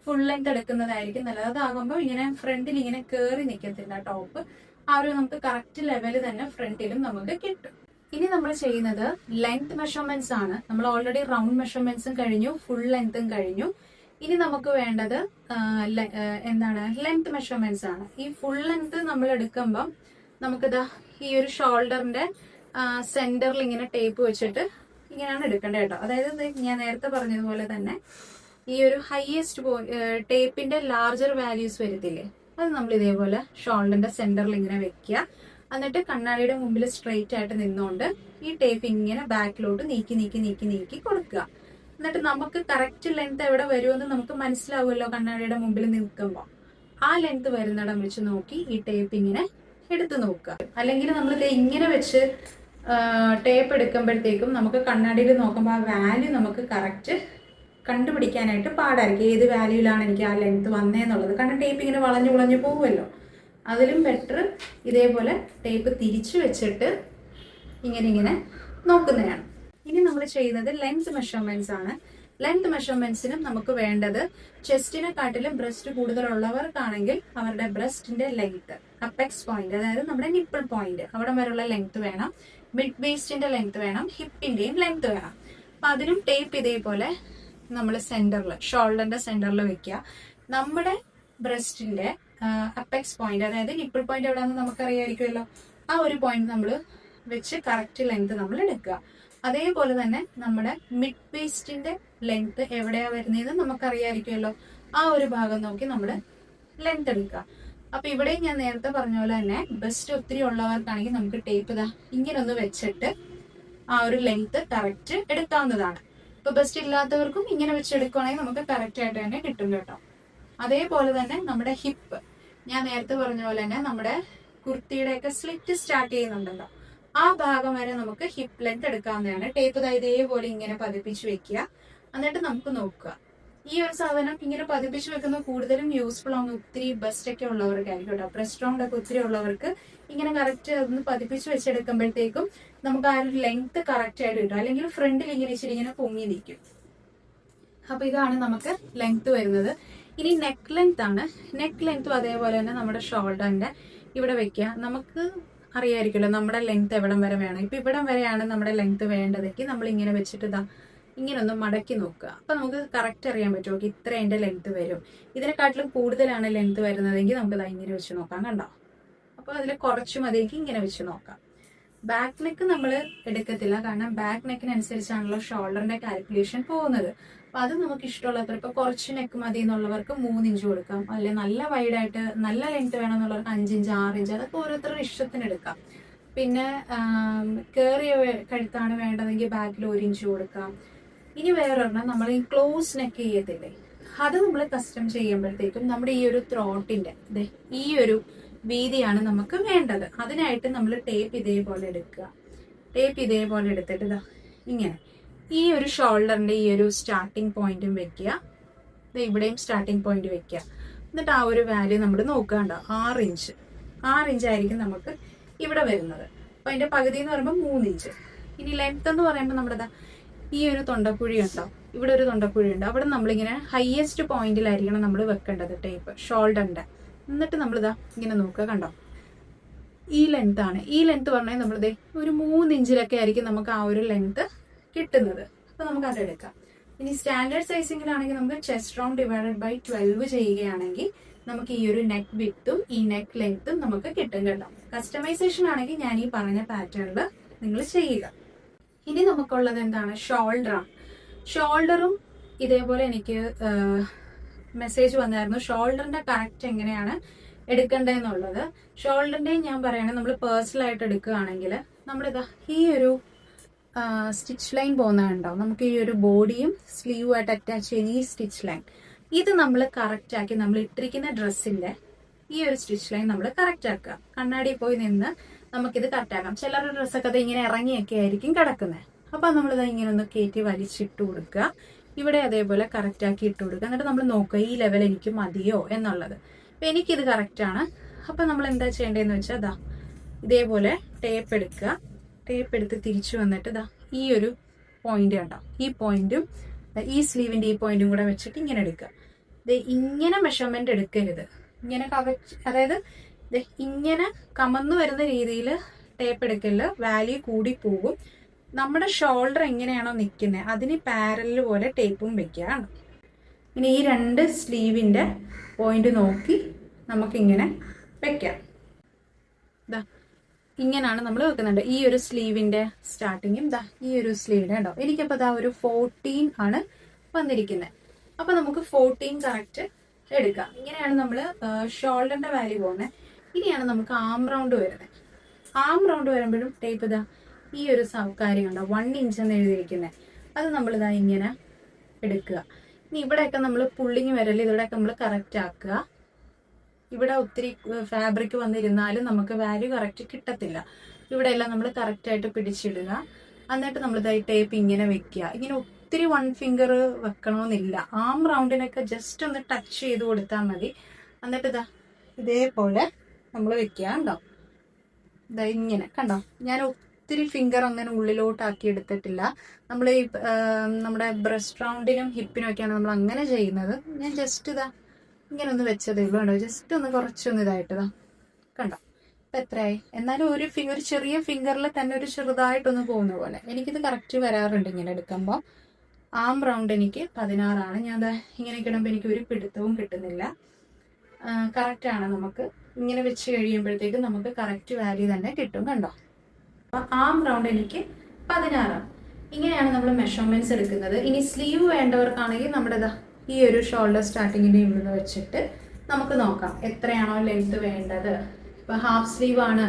ഫുൾ ലെങ്ത് എടുക്കുന്നതായിരിക്കും നല്ലത്. അതാകുമ്പോൾ ഇങ്ങനെ ഫ്രണ്ടിൽ ഇങ്ങനെ കയറി നിൽക്കത്തില്ല ടോപ്പ്. ആ ഒരു നമുക്ക് കറക്റ്റ് ലെവല് തന്നെ ഫ്രണ്ടിലും നമുക്ക് കിട്ടും. ഇനി നമ്മൾ ചെയ്യുന്നത് ലെങ്ത് മെഷർമെന്റ്സ് ആണ്. നമ്മൾ ഓൾറെഡി റൗണ്ട് മെഷർമെന്റ്സും കഴിഞ്ഞു, ഫുൾ ലെങ്ത്തും കഴിഞ്ഞു. ഇനി നമുക്ക് വേണ്ടത് എന്താണ്, ലെങ്ത് മെഷർമെന്റ്സ് ആണ്. ഈ ഫുൾ ലെങ്ത് നമ്മൾ എടുക്കുമ്പം നമുക്കിതാ ഈ ഒരു ഷോൾഡറിന്റെ സെന്ററിൽ ഇങ്ങനെ ടേപ്പ് വെച്ചിട്ട് ഇങ്ങനെയാണ് എടുക്കേണ്ടത് കേട്ടോ. അതായത് ഞാൻ നേരത്തെ പറഞ്ഞതുപോലെ തന്നെ ഈ ഒരു ഹയസ്റ്റ് ടേപ്പിന്റെ ലാർജർ വാല്യൂസ് വരത്തില്ലേ, അത് നമ്മൾ ഇതേപോലെ ഷോൾഡറിന്റെ സെന്ററിൽ ഇങ്ങനെ വെക്കുക. എന്നിട്ട് കണ്ണാടിയുടെ മുമ്പിൽ സ്ട്രെയിറ്റ് ആയിട്ട് നിന്നുകൊണ്ട് ഈ ടേപ്പ് ഇങ്ങനെ ബാക്കിലോട്ട് നീക്കി നീക്കി നീക്കി നീക്കി കൊടുക്കുക. എന്നിട്ട് നമുക്ക് കറക്റ്റ് ലെങ്ത് എവിടെ വരുമെന്ന് നമുക്ക് മനസ്സിലാവുമല്ലോ കണ്ണാടിയുടെ മുമ്പിൽ നിൽക്കുമ്പോൾ. ആ ലെങ്ത് വരുന്നിടം വെച്ച് നോക്കി ഈ ടേപ്പ് ഇങ്ങനെ എടുത്ത് നോക്കുക. അല്ലെങ്കിൽ നമ്മൾ ഇങ്ങനെ വെച്ച് ടേപ്പ് എടുക്കുമ്പോഴത്തേക്കും നമുക്ക് കണ്ണാടിയിൽ നോക്കുമ്പോൾ ആ വാല്യൂ നമുക്ക് കറക്റ്റ് കണ്ടുപിടിക്കാനായിട്ട് പാടായിരിക്കും, ഏത് വാല്യൂലാണ് എനിക്ക് ആ ലെങ്ത് വന്നേന്നുള്ളത്. കാരണം ടേപ്പ് ഇങ്ങനെ വളഞ്ഞു വളഞ്ഞു പോകുമല്ലോ. അതിലും ബെറ്റർ ഇതേപോലെ ടേപ്പ് തിരിച്ചു വെച്ചിട്ട് ഇങ്ങനെ ഇങ്ങനെ നോക്കുന്നതാണ്. ഇനി നമ്മൾ ചെയ്യുന്നത് ലെങ്ത് മെഷർമെന്റ്സ് ആണ്. ലെങ്ത് മെഷർമെന്റ്സിനും നമുക്ക് വേണ്ടത് ചെസ്റ്റിനെക്കാട്ടിലും ബ്രസ്റ്റ് കൂടുതലുള്ളവർക്കാണെങ്കിൽ അവരുടെ ബ്രസ്റ്റിന്റെ ലെങ്ത്, അപ്പെക്സ് പോയിന്റ്, അതായത് നമ്മുടെ നിപ്പിൾ പോയിന്റ് അവിടെ വരെയുള്ള ലെങ്ത് വേണം, മിഡ് വേസ്റ്റിന്റെ ലെങ്ത് വേണം, ഹിപ്പിന്റെയും ലെങ്ത് വേണം. അപ്പൊ അതിനും ടേപ്പ് ഇതേപോലെ നമ്മൾ സെന്ററിൽ, ഷോൾഡറിന്റെ സെന്ററിൽ വെക്കുക. നമ്മുടെ ബ്രസ്റ്റിന്റെ അപ്പെക്സ് പോയിന്റ്, അതായത് നിപ്പിൾ പോയിന്റ് എവിടെയാണെന്ന് നമുക്കറിയായിരിക്കുമല്ലോ, ആ ഒരു പോയിന്റ് നമ്മൾ വെച്ച് കറക്റ്റ് ലെങ്ത് നമ്മൾ എടുക്കുക. അതേപോലെ തന്നെ നമ്മുടെ മിഡ് വേസ്റ്റിന്റെ ലെങ്ത് എവിടെയാ വരുന്നതെന്ന് നമുക്കറിയായിരിക്കുമല്ലോ, ആ ഒരു ഭാഗം നോക്കി നമ്മൾ ലെങ്ത് എടുക്കുക. അപ്പൊ ഇവിടെയും ഞാൻ നേരത്തെ പറഞ്ഞ പോലെ തന്നെ ബസ്റ്റ് ഒത്തിരി ഉള്ളവർക്കാണെങ്കിൽ നമുക്ക് ടേപ്പ് ഇതാ ഇങ്ങനെ ഒന്ന് വെച്ചിട്ട് ആ ഒരു ലെങ്ത് കറക്റ്റ് എടുക്കാവുന്നതാണ്. ഇപ്പൊ ബസ്റ്റ് ഇല്ലാത്തവർക്കും ഇങ്ങനെ വെച്ചെടുക്കുകയാണെങ്കിൽ നമുക്ക് കറക്റ്റ് ആയിട്ട് തന്നെ കിട്ടും കേട്ടോ. അതേപോലെ തന്നെ നമ്മുടെ ഹിപ്പ്, ഞാൻ നേരത്തെ പറഞ്ഞ പോലെ തന്നെ നമ്മുടെ കുർത്തിയുടെയൊക്കെ സ്ലിറ്റ് സ്റ്റാർട്ട് ചെയ്യുന്നുണ്ടല്ലോ, ആ ഭാഗം വരെ നമുക്ക് ഹിപ്പ് ലെങ്ത് എടുക്കാവുന്നതാണ്. ടേപ്പ് ഇതേപോലെ ഇങ്ങനെ പതിപ്പിച്ച് വെക്കുക. എന്നിട്ട് നമുക്ക് നോക്കുക. ഈ ഒരു സാധനം ഇങ്ങനെ പതിപ്പിച്ച് വെക്കുന്നത് കൂടുതലും യൂസ്ഫുൾ ആവുന്ന ഒത്തിരി ബസ്റ്റ് ഒക്കെ ഉള്ളവർക്കായിരിക്കും കേട്ടോ. ബ്രസ്റ്റ് റൗണ്ട് ഒക്കെ ഒത്തിരി ഉള്ളവർക്ക് ഇങ്ങനെ കറക്റ്റ് അതൊന്ന് പതിപ്പിച്ച് വെച്ചെടുക്കുമ്പോഴത്തേക്കും നമുക്ക് ആ ഒരു ലെങ്ത് കറക്റ്റ് ആയിട്ട് കിട്ടും. അല്ലെങ്കിൽ ഫ്രണ്ടിൽ ഇങ്ങനെ ഇച്ചിരി ഇങ്ങനെ പൊങ്ങി നിൽക്കും. അപ്പൊ ഇതാണ് നമുക്ക് ലെങ്ത് വരുന്നത്. ഇനി നെക്ക് ലെങ്ത് ആണ്. നെക്ക് ലെങ്ത്തും അതേപോലെ തന്നെ നമ്മുടെ ഷോൾഡറിന്റെ ഇവിടെ വെക്കുക. നമുക്ക് അറിയായിരിക്കുമല്ലോ നമ്മുടെ ലെങ്ത് എവിടം വരെ വേണം. ഇപ്പൊ ഇവിടം വരെയാണ് നമ്മുടെ ലെങ്ത് വേണ്ടതെങ്കിൽ നമ്മൾ ഇങ്ങനെ വെച്ചിട്ട് ഇതാ ഇങ്ങനെ ഒന്ന് മടക്കി നോക്കുക. അപ്പൊ നമുക്ക് കറക്റ്റ് അറിയാൻ പറ്റുമോ ഇത്ര അതിന്റെ ലെങ്ത് വരും. ഇതിനെക്കാട്ടിലും കൂടുതലാണ് ലെങ്ത് വരുന്നതെങ്കിൽ നമുക്ക് ഇതാ ഇങ്ങനെ വെച്ച് നോക്കാം. കണ്ടോ? അപ്പൊ അതിൽ കുറച്ച് മതിയെങ്കിൽ ഇങ്ങനെ വെച്ച് നോക്കാം. ബാക്ക് നെക്ക് നമ്മൾ എടുക്കത്തില്ല, കാരണം ബാക്ക് നെക്കിനനുസരിച്ചാണല്ലോ ഷോൾഡറിന്റെ കാൽക്കുലേഷൻ പോകുന്നത്. അപ്പൊ അത് നമുക്ക് ഇഷ്ടമുള്ളത്ര, ഇപ്പൊ കുറച്ച് നെക്ക് മതി എന്നുള്ളവർക്ക് 3 ഇഞ്ച് കൊടുക്കാം, അല്ലെ നല്ല വൈഡായിട്ട് നല്ല ലെങ്ത് വേണമെന്നുള്ളവർക്ക് 5 ഇഞ്ച് 6 ഇഞ്ച്, അതൊക്കെ ഓരോരുത്തരുടെ ഇഷ്ടത്തിന് എടുക്കാം. പിന്നെ കേറിയ കഴുത്താണ് വേണ്ടതെങ്കിൽ ബാക്കിൽ 1 ഇഞ്ച് കൊടുക്കാം. ഇനി വേറൊരെണ്ണം നമ്മൾ ഈ ക്ലോസ് നെക്ക് ചെയ്യത്തില്ലേ, അത് നമ്മൾ കസ്റ്റം ചെയ്യുമ്പോഴത്തേക്കും നമ്മുടെ ഈ ഒരു ത്രോട്ടിന്റെ ഈ ഒരു വീതിയാണ് നമുക്ക് വേണ്ടത്. അതിനായിട്ട് നമ്മൾ ടേപ്പ് ഇതേപോലെ എടുക്കുക. ടേപ്പ് ഇതേപോലെ എടുത്തിട്ട് ഇതാ ഇങ്ങനെ ഈ ഒരു ഷോൾഡറിന്റെ ഈ ഒരു സ്റ്റാർട്ടിങ് പോയിന്റും വെക്കുക, ഇവിടെയും സ്റ്റാർട്ടിങ് പോയിന്റ് വെക്കുക. എന്നിട്ട് ആ ഒരു വാല്യൂ നമ്മൾ നോക്കുക. 6 ഇഞ്ച് 6 ഇഞ്ച് ആയിരിക്കും നമുക്ക് ഇവിടെ വരുന്നത്. അപ്പൊ അതിന്റെ പകുതി എന്ന് പറയുമ്പോൾ 3 ഇഞ്ച്. ഇനി ലെങ്ത് എന്ന് പറയുമ്പോൾ നമ്മുടെ ഈ ഒരു തൊണ്ടക്കുഴി ഉണ്ടോ, ഇവിടെ ഒരു തൊണ്ടക്കുഴി ഉണ്ട്, അവിടെ നമ്മളിങ്ങനെ ഹയസ്റ്റ് പോയിന്റിലായിരിക്കണം നമ്മൾ വെക്കേണ്ടത് ടേപ്പ് ഷോൾഡറിന്റെ. എന്നിട്ട് നമ്മളിതാ ഇങ്ങനെ നോക്കുക. കണ്ടോ? ഈ ലെങ്ത് ആണ്. ഈ ലെങ്ത് പറഞ്ഞാൽ നമ്മളിതേ ഒരു 3 ഇഞ്ചിലൊക്കെ ആയിരിക്കും നമുക്ക് ആ ഒരു ലെങ്ത് കിട്ടുന്നത്. അപ്പൊ നമുക്ക് അതെടുക്കാം. ഇനി സ്റ്റാൻഡേർഡ് സൈസിങ്ങിലാണെങ്കിൽ നമുക്ക് ചെസ്റ്റ് റൗണ്ട് ഡിവൈഡഡ് ബൈ 12 ചെയ്യുകയാണെങ്കിൽ നമുക്ക് ഈ ഒരു നെക്ക് വിഡ്ത്തും ഈ നെക്ക് ലെങ്ത്തും നമുക്ക് കിട്ടും കേട്ടോ. കസ്റ്റമൈസേഷൻ ആണെങ്കിൽ ഞാൻ ഈ പറഞ്ഞ പാറ്റേണിൽ നിങ്ങൾ ചെയ്യുക. ഇനി നമുക്കുള്ളത് എന്താണ്? ഷോൾഡറാണ്. ഷോൾഡറും ഇതേപോലെ എനിക്ക് മെസ്സേജ് വന്നായിരുന്നു ഷോൾഡറിന്റെ കറക്റ്റ് എങ്ങനെയാണ് എടുക്കേണ്ടതെന്നുള്ളത്. ഷോൾഡറിന്റെ ഞാൻ പറയുകയാണെങ്കിൽ നമ്മൾ പേഴ്സണലായിട്ട് എടുക്കുകയാണെങ്കിൽ നമ്മളിതാ ഈ ഒരു സ്റ്റിച്ച് ലൈൻ പോകുന്നതുണ്ടോ, നമുക്ക് ഈ ഒരു ബോഡിയും സ്ലീവുമായിട്ട് അറ്റാച്ച് ചെയ്യുന്ന ഈ സ്റ്റിച്ച് ലൈൻ, ഇത് നമ്മൾ കറക്റ്റ് ആക്കി നമ്മൾ ഇട്ടിരിക്കുന്ന ഡ്രസ്സിന്റെ ഈ ഒരു സ്റ്റിച്ച് ലൈൻ നമ്മൾ കറക്റ്റ് ആക്കുക. കണ്ണാടി പോയി നിന്ന് നമുക്കിത് കറക്റ്റ് ആക്കാം. ചിലരുടെ ഡ്രസ്സൊക്കെ അത് ഇങ്ങനെ ഇറങ്ങിയൊക്കെ ആയിരിക്കും കിടക്കുന്നത്. അപ്പൊ നമ്മളിത് ഇങ്ങനെ ഒന്ന് കയറ്റി വലിച്ചിട്ട് കൊടുക്കുക. ഇവിടെ അതേപോലെ കറക്റ്റ് ആക്കി ഇട്ട് കൊടുക്കുക. എന്നിട്ട് നമ്മൾ നോക്കുക ഈ ലെവൽ എനിക്ക് മതിയോ എന്നുള്ളത്. അപ്പൊ എനിക്കിത് കറക്റ്റ് ആണ്. അപ്പൊ നമ്മൾ എന്താ ചെയ്യേണ്ടതെന്ന് വെച്ചാൽ അതാ ഇതേപോലെ ടേപ്പ് എടുക്കുക. ടേപ്പ് എടുത്ത് തിരിച്ചു വന്നിട്ട് ഇതാ ഈ ഒരു പോയിന്റ് കണ്ടോ, ഈ പോയിന്റും ഈ സ്ലീവിന്റെ ഈ പോയിന്റും കൂടെ വെച്ചിട്ട് ഇങ്ങനെ എടുക്കുക. ഇത് ഇങ്ങനെ മെഷർമെന്റ് എടുക്കരുത്, ഇങ്ങനെ അതായത് ഇങ്ങനെ കമന്നു വരുന്ന രീതിയിൽ ടേപ്പ് എടുക്കല്, വാല്യൂ കൂടി പോകും. നമ്മുടെ ഷോൾഡർ എങ്ങനെയാണോ നിൽക്കുന്നത് അതിന് പാരല് പോലെ ടേപ്പും വെക്കുക. ഇനി ഈ രണ്ട് സ്ലീവിന്റെ പോയിന്റ് നോക്കി നമുക്കിങ്ങനെ വെക്കാം. ഇതാ ഇങ്ങനെയാണ് നമ്മൾ വെക്കുന്നുണ്ട്. ഈ ഒരു സ്ലീവിന്റെ സ്റ്റാർട്ടിങ്ങും ഇതാ ഈ ഒരു സ്ലീവിന്റെ ഉണ്ടോ, എനിക്കപ്പോൾ ഇതാ ഒരു 14 ആണ് വന്നിരിക്കുന്നത്. അപ്പൊ നമുക്ക് 14 കറക്റ്റ് എടുക്കാം. ഇങ്ങനെയാണ് നമ്മൾ ഷോൾഡറിന്റെ വാല്യൂ പോകുന്നത്. ഇനിയാണ് നമുക്ക് ആം റൗണ്ട് വരുന്നത്. ആം റൗണ്ട് വരുമ്പോഴും ടേപ്പ് ഇതാ ഈ ഒരു കാര്യം ഉണ്ടോ 1 ഇഞ്ച് എന്ന് എഴുതിയിരിക്കുന്നത്, അത് നമ്മളിതാ ഇങ്ങനെ എടുക്കുക. ഇനി ഇവിടെയൊക്കെ നമ്മൾ പുള്ളിങ് വരല്, ഇവിടെയൊക്കെ നമ്മൾ കറക്റ്റ് ആക്കുക. ഇവിടെ ഒത്തിരി ഫാബ്രിക് വന്നിരുന്നാലും നമുക്ക് വാല്യൂ കറക്റ്റ് കിട്ടത്തില്ല. ഇവിടെ എല്ലാം നമ്മൾ കറക്റ്റ് ആയിട്ട് പിടിച്ചിടുക. എന്നിട്ട് നമ്മളിതായി ടേപ്പ് ഇങ്ങനെ വെക്കുക. ഇങ്ങനെ ഒത്തിരി 1 ഫിംഗർ വെക്കണമെന്നില്ല. ആം റൗണ്ടിനൊക്കെ ജസ്റ്റ് ഒന്ന് ടച്ച് ചെയ്ത് കൊടുത്താൽ മതി. എന്നിട്ട് ഇതാ ഇതേപോലെ നമ്മൾ വെക്കുക. കണ്ടോ, ഇതാ ഇങ്ങനെ കണ്ടോ, ഞാൻ ഒത്തിരി ഫിംഗർ അങ്ങനെ ഉള്ളിലോട്ടാക്കി എടുത്തിട്ടില്ല. നമ്മൾ ഈ നമ്മുടെ ബ്രസ്റ്റ് റൗണ്ടിനും ഹിപ്പിനും ഒക്കെയാണ് നമ്മൾ അങ്ങനെ ചെയ്യുന്നത്. ഞാൻ ജസ്റ്റ് ഇതാ ഇങ്ങനെ ഒന്ന് വെച്ചതേ ഉള്ളൂ. കണ്ടോ, ജസ്റ്റ് ഒന്ന് കുറച്ചൊന്ന് ഇതായിട്ടതാ കണ്ടോ. ഇപ്പൊ എത്രയായി? എന്നാലും ഒരു ചെറിയ ഫിംഗറിൽ തന്നെ ഒരു ചെറുതായിട്ടൊന്ന് പോകുന്ന പോലെ എനിക്കിത് കറക്റ്റ് വരാറുണ്ട് ഇങ്ങനെ എടുക്കുമ്പോൾ. ആം റൗണ്ട് എനിക്ക് 16 ആണ്. ഞാൻ ഇങ്ങനെ ഇടുമ്പോൾ എനിക്ക് ഒരു പിടുത്തവും കിട്ടുന്നില്ല. കറക്റ്റാണ്. നമുക്ക് ഇങ്ങനെ വെച്ച് കഴിയുമ്പോഴത്തേക്ക് നമുക്ക് കറക്റ്റ് വാല്യൂ തന്നെ കിട്ടും. കണ്ടോ, അപ്പൊ ആം റൗണ്ട് എനിക്ക് 16. ഇങ്ങനെയാണ് നമ്മൾ മെഷർമെന്റ്സ് എടുക്കുന്നത്. ഇനി സ്ലീവ് വേണ്ടവർക്കാണെങ്കിൽ നമ്മുടെ ഈ ഒരു ഷോൾഡർ സ്റ്റാർട്ടിങ്ങിന്റെ ഇവിടെ വെച്ചിട്ട് നമുക്ക് നോക്കാം എത്രയാണോ ലെങ്ത് വേണ്ടത്. ഇപ്പൊ ഹാഫ് സ്ലീവ് ആണ്,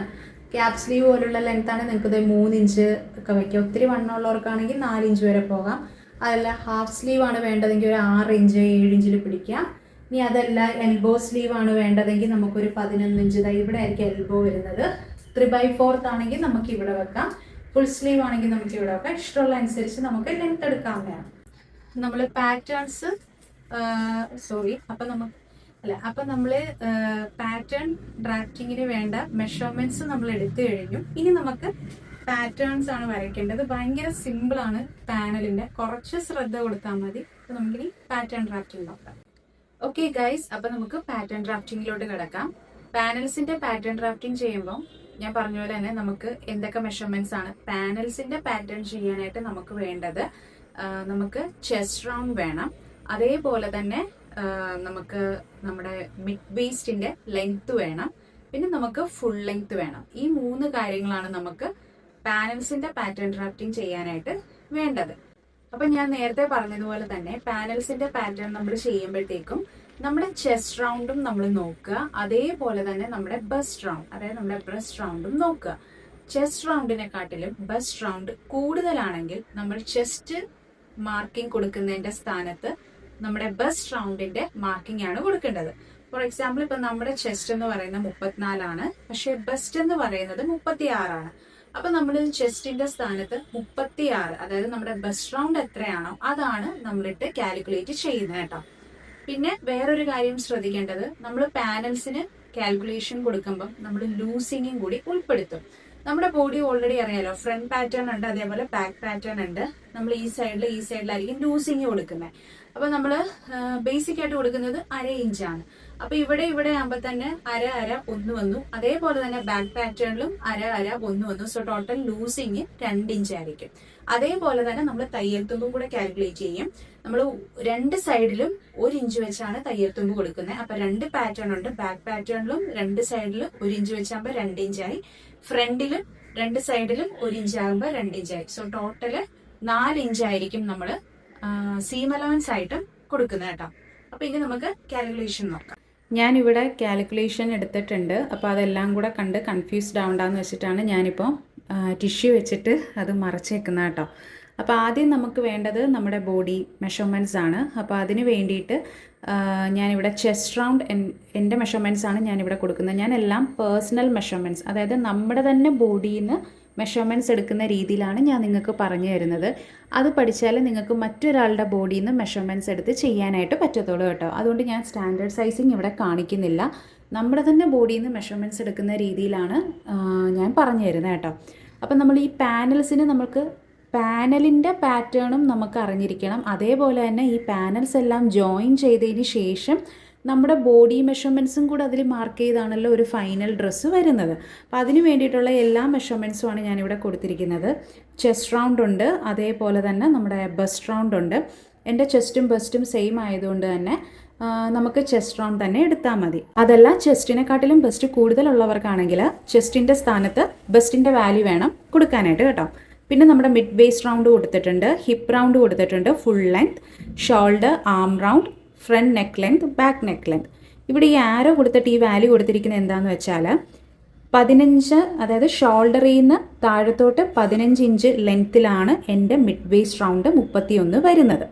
ക്യാപ് സ്ലീവ് പോലുള്ള ലെങ്ത് ആണ്, നിങ്ങൾക്ക് 3 ഇഞ്ച് ഒക്കെ വയ്ക്കാം. ഒത്തിരി വണ്ണമുള്ളവർക്കാണെങ്കിൽ 4 ഇഞ്ച് വരെ പോകാം. അതല്ല ഹാഫ് സ്ലീവ് ആണ് വേണ്ടതെങ്കിൽ ഒരു 6 ഇഞ്ച് 7 ഇഞ്ചിൽ പിടിക്കാം. ഇനി അതല്ല എൽബോ സ്ലീവ് ആണ് വേണ്ടതെങ്കിൽ നമുക്കൊരു 11 ഇഞ്ച് ഇവിടെ ആയിരിക്കും എൽബോ വരുന്നത്. 3/4 ആണെങ്കിൽ നമുക്ക് ഇവിടെ വെക്കാം. ഫുൾ സ്ലീവ് ആണെങ്കിൽ നമുക്ക് ഇവിടെ വെക്കാം. ഇഷ്ടമുള്ള അനുസരിച്ച് നമുക്ക് ലെങ്ത് എടുക്കാവുന്നതാണ്. നമ്മൾ പാറ്റേൺസ് അപ്പൊ നമ്മള് പാറ്റേൺ ഡ്രാഫ്റ്റിങ്ങിന് വേണ്ട മെഷർമെന്റ്സ് നമ്മൾ എടുത്തു കഴിഞ്ഞു. ഇനി നമുക്ക് പാറ്റേൺസ് ആണ് വരയ്ക്കേണ്ടത്. ഭയങ്കര സിമ്പിൾ ആണ് പാനലിന്റെ, കുറച്ച് ശ്രദ്ധ കൊടുത്താൽ മതി. അപ്പൊ നമുക്കിനി പാറ്റേൺ ഡ്രാഫ്റ്റിംഗ് നോക്കാം. ഓക്കെ ഗൈസ്, അപ്പൊ നമുക്ക് പാറ്റേൺ ഡ്രാഫ്റ്റിംഗിലോട്ട് കിടക്കാം. പാനൽസിന്റെ പാറ്റേൺ ഡ്രാഫ്റ്റിംഗ് ചെയ്യുമ്പോൾ ഞാൻ പറഞ്ഞ പോലെ തന്നെ നമുക്ക് എന്തൊക്കെ മെഷർമെന്റ്സ് ആണ് പാനൽസിന്റെ പാറ്റേൺ ചെയ്യാനായിട്ട് നമുക്ക് വേണ്ടത്. നമുക്ക് ചെസ്റ്റ് റൗണ്ട് വേണം. അതേപോലെ തന്നെ നമുക്ക് നമ്മുടെ മിഡ് വേസ്റ്റിന്റെ ലെങ്ത് വേണം. പിന്നെ നമുക്ക് ഫുൾ ലെങ്ത് വേണം. ഈ 3 കാര്യങ്ങളാണ് നമുക്ക് പാനൽസിന്റെ പാറ്റേൺ ഡ്രാഫ്റ്റിംഗ് ചെയ്യാനായിട്ട് വേണ്ടത്. അപ്പൊ ഞാൻ നേരത്തെ പറഞ്ഞതുപോലെ തന്നെ പാനൽസിന്റെ പാറ്റേൺ നമ്മൾ ചെയ്യുമ്പോഴത്തേക്കും നമ്മുടെ ചെസ്റ്റ് റൗണ്ടും നമ്മൾ നോക്കുക. അതേപോലെ തന്നെ നമ്മുടെ ബസ്റ്റ് റൗണ്ട്, അതായത് നമ്മുടെ ബ്രസ്റ്റ് റൗണ്ടും നോക്കുക. ചെസ്റ്റ് റൗണ്ടിനെക്കാട്ടിലും ബസ്റ്റ് റൗണ്ട് കൂടുതലാണെങ്കിൽ നമ്മൾ ചെസ്റ്റ് മാർക്കിംഗ് കൊടുക്കുന്നതിന്റെ സ്ഥാനത്ത് നമ്മുടെ ബസ്റ്റ് റൗണ്ടിന്റെ മാർക്കിംഗ് ആണ് കൊടുക്കേണ്ടത്. ഫോർ എക്സാമ്പിൾ ഇപ്പൊ നമ്മുടെ ചെസ്റ്റ് എന്ന് പറയുന്നത് 34 ആണ്, പക്ഷെ ബസ്റ്റ് എന്ന് പറയുന്നത് 36 ആണ്. അപ്പൊ നമ്മൾ ചെസ്റ്റിന്റെ സ്ഥാനത്ത് 36, അതായത് നമ്മുടെ ബസ്റ്റ് റൗണ്ട് എത്രയാണോ അതാണ് നമ്മളിട്ട് കാൽക്കുലേറ്റ് ചെയ്യുന്നത് കേട്ടോ. പിന്നെ വേറൊരു കാര്യം ശ്രദ്ധിക്കേണ്ടത്, നമ്മൾ പാനൽസിന് കാൽക്കുലേഷൻ കൊടുക്കുമ്പോൾ നമ്മൾ ലൂസിങ്ങും കൂടി ഉൾപ്പെടുത്തും. നമ്മുടെ ബോഡി ഓൾറെഡി അറിയാലോ, ഫ്രണ്ട് പാറ്റേൺ ഉണ്ട്, അതേപോലെ ബാക്ക് പാറ്റേൺ ഉണ്ട്. നമ്മൾ ഈ സൈഡിലായിരിക്കും ലൂസിങ് കൊടുക്കുന്നത്. അപ്പൊ നമ്മൾ ബേസിക് ആയിട്ട് കൊടുക്കുന്നത് 1/2 ഇഞ്ചാണ്. അപ്പൊ ഇവിടെ ആകുമ്പോൾ തന്നെ 1/2 1 വന്നു. അതേപോലെ തന്നെ ബാക്ക് പാറ്റേണിലും 1/2 1 വന്നു. സോ ടോട്ടൽ ലൂസിങ് 2 ഇഞ്ച് ആയിരിക്കും. അതേപോലെ തന്നെ നമ്മൾ തയ്യൽ തുമ്പും കൂടെ കാൽക്കുലേറ്റ് ചെയ്യും. നമ്മൾ 2 സൈഡിലും 1 ഇഞ്ച് വെച്ചാണ് തയ്യൽ തുമ്പ് കൊടുക്കുന്നത്. അപ്പൊ 2 പാറ്റേൺ ഉണ്ട്. ബാക്ക് പാറ്റേണിലും 2 സൈഡിലും 1 ഇഞ്ച് വെച്ചാകുമ്പോൾ 2 ഇഞ്ചായി. ഫ്രണ്ടിലും 2 സൈഡിലും 1 ഇഞ്ച് ആകുമ്പോൾ 2 ഇഞ്ചായി. സോ ടോട്ടല് 4 ഇഞ്ചായിരിക്കും നമ്മൾ സീം അലവൻസ് ആയിട്ട് കൊടുക്കുന്നത് കേട്ടോ. അപ്പൊ ഇനി നമുക്ക് കാൽക്കുലേഷൻ നോക്കാം. ഞാനിവിടെ കാൽക്കുലേഷൻ എടുത്തിട്ടുണ്ട്. അപ്പോൾ അതെല്ലാം കൂടെ കണ്ട് കൺഫ്യൂസ്ഡ് ആവണ്ടെന്ന് വെച്ചിട്ടാണ് ഞാനിപ്പോൾ ടിഷ്യൂ വെച്ചിട്ട് അത് മറച്ചേക്കുന്ന കേട്ടോ. അപ്പോൾ ആദ്യം നമുക്ക് വേണ്ടത് നമ്മുടെ ബോഡി മെഷർമെൻറ്റ്സ് ആണ്. അപ്പോൾ അതിന് വേണ്ടിയിട്ട് ഞാനിവിടെ ചെസ്റ്റ് റൗണ്ട് എൻ്റെ മെഷർമെൻറ്റ്സ് ആണ് ഞാനിവിടെ കൊടുക്കുന്നത്. ഞാനെല്ലാം പേഴ്സണൽ മെഷർമെൻറ്റ്സ്, അതായത് നമ്മുടെ തന്നെ ബോഡിയിൽ നിന്ന് മെഷർമെൻറ്റ്സ് എടുക്കുന്ന രീതിയിലാണ് ഞാൻ നിങ്ങൾക്ക് പറഞ്ഞു തരുന്നത്. അത് പഠിച്ചാൽ നിങ്ങൾക്ക് മറ്റൊരാളുടെ ബോഡിയിൽ നിന്ന് മെഷർമെൻറ്റ്സ് എടുത്ത് ചെയ്യാനായിട്ട് പറ്റത്തുള്ളൂ കേട്ടോ. അതുകൊണ്ട് ഞാൻ സ്റ്റാൻഡേർഡ് സൈസിങ് ഇവിടെ കാണിക്കുന്നില്ല. നമ്മുടെ തന്നെ ബോഡിയിൽ നിന്ന് മെഷർമെൻറ്റ്സ് എടുക്കുന്ന രീതിയിലാണ് ഞാൻ പറഞ്ഞു തരുന്നത് കേട്ടോ. അപ്പം നമ്മൾ ഈ പാനൽസിന് നമുക്ക് പാനലിൻ്റെ പാറ്റേണും നമുക്ക് അറിഞ്ഞിരിക്കണം. അതേപോലെ തന്നെ ഈ പാനൽസ് എല്ലാം ജോയിൻ ചെയ്തതിന് ശേഷം നമ്മുടെ ബോഡി മെഷർമെൻറ്റ്സും കൂടെ അതിൽ മാർക്ക് ചെയ്താണല്ലോ ഒരു ഫൈനൽ ഡ്രസ്സ് വരുന്നത്. അപ്പോൾ അതിന് വേണ്ടിയിട്ടുള്ള എല്ലാ മെഷർമെൻറ്റ്സുമാണ് ഞാനിവിടെ കൊടുത്തിരിക്കുന്നത്. ചെസ്റ്റ് റൗണ്ട് ഉണ്ട്, അതേപോലെ തന്നെ നമ്മുടെ ബസ്റ്റ് റൗണ്ട് ഉണ്ട്. എൻ്റെ ചെസ്റ്റും ബസ്റ്റും സെയിം ആയതുകൊണ്ട് തന്നെ നമുക്ക് ചെസ്റ്റ് റൗണ്ട് തന്നെ എടുത്താൽ മതി. അതല്ല ചെസ്റ്റിനെക്കാട്ടിലും ബസ്റ്റ് കൂടുതലുള്ളവർക്കാണെങ്കിൽ ചെസ്റ്റിൻ്റെ സ്ഥാനത്ത് ബസ്റ്റിൻ്റെ വാല്യൂ വേണം കൊടുക്കാനായിട്ട് കേട്ടോ. പിന്നെ നമ്മുടെ മിഡ് വേസ്റ്റ് റൗണ്ട് കൊടുത്തിട്ടുണ്ട്, ഹിപ്പ് റൗണ്ട് കൊടുത്തിട്ടുണ്ട്, full length, shoulder, arm round, front neck length, back neck length. ഇവിടെ ഈ ആരോ കൊടുത്തിട്ട് ഈ വാല്യൂ കൊടുത്തിരിക്കുന്നത് എന്താണെന്ന് വെച്ചാൽ 15, അതായത് ഷോൾഡറിൽ നിന്ന് താഴത്തോട്ട് 15 ഇഞ്ച് ലെങ്ത്തിലാണ് എൻ്റെ മിഡ് വേസ്റ്റ് റൗണ്ട് 31 വരുന്നത്.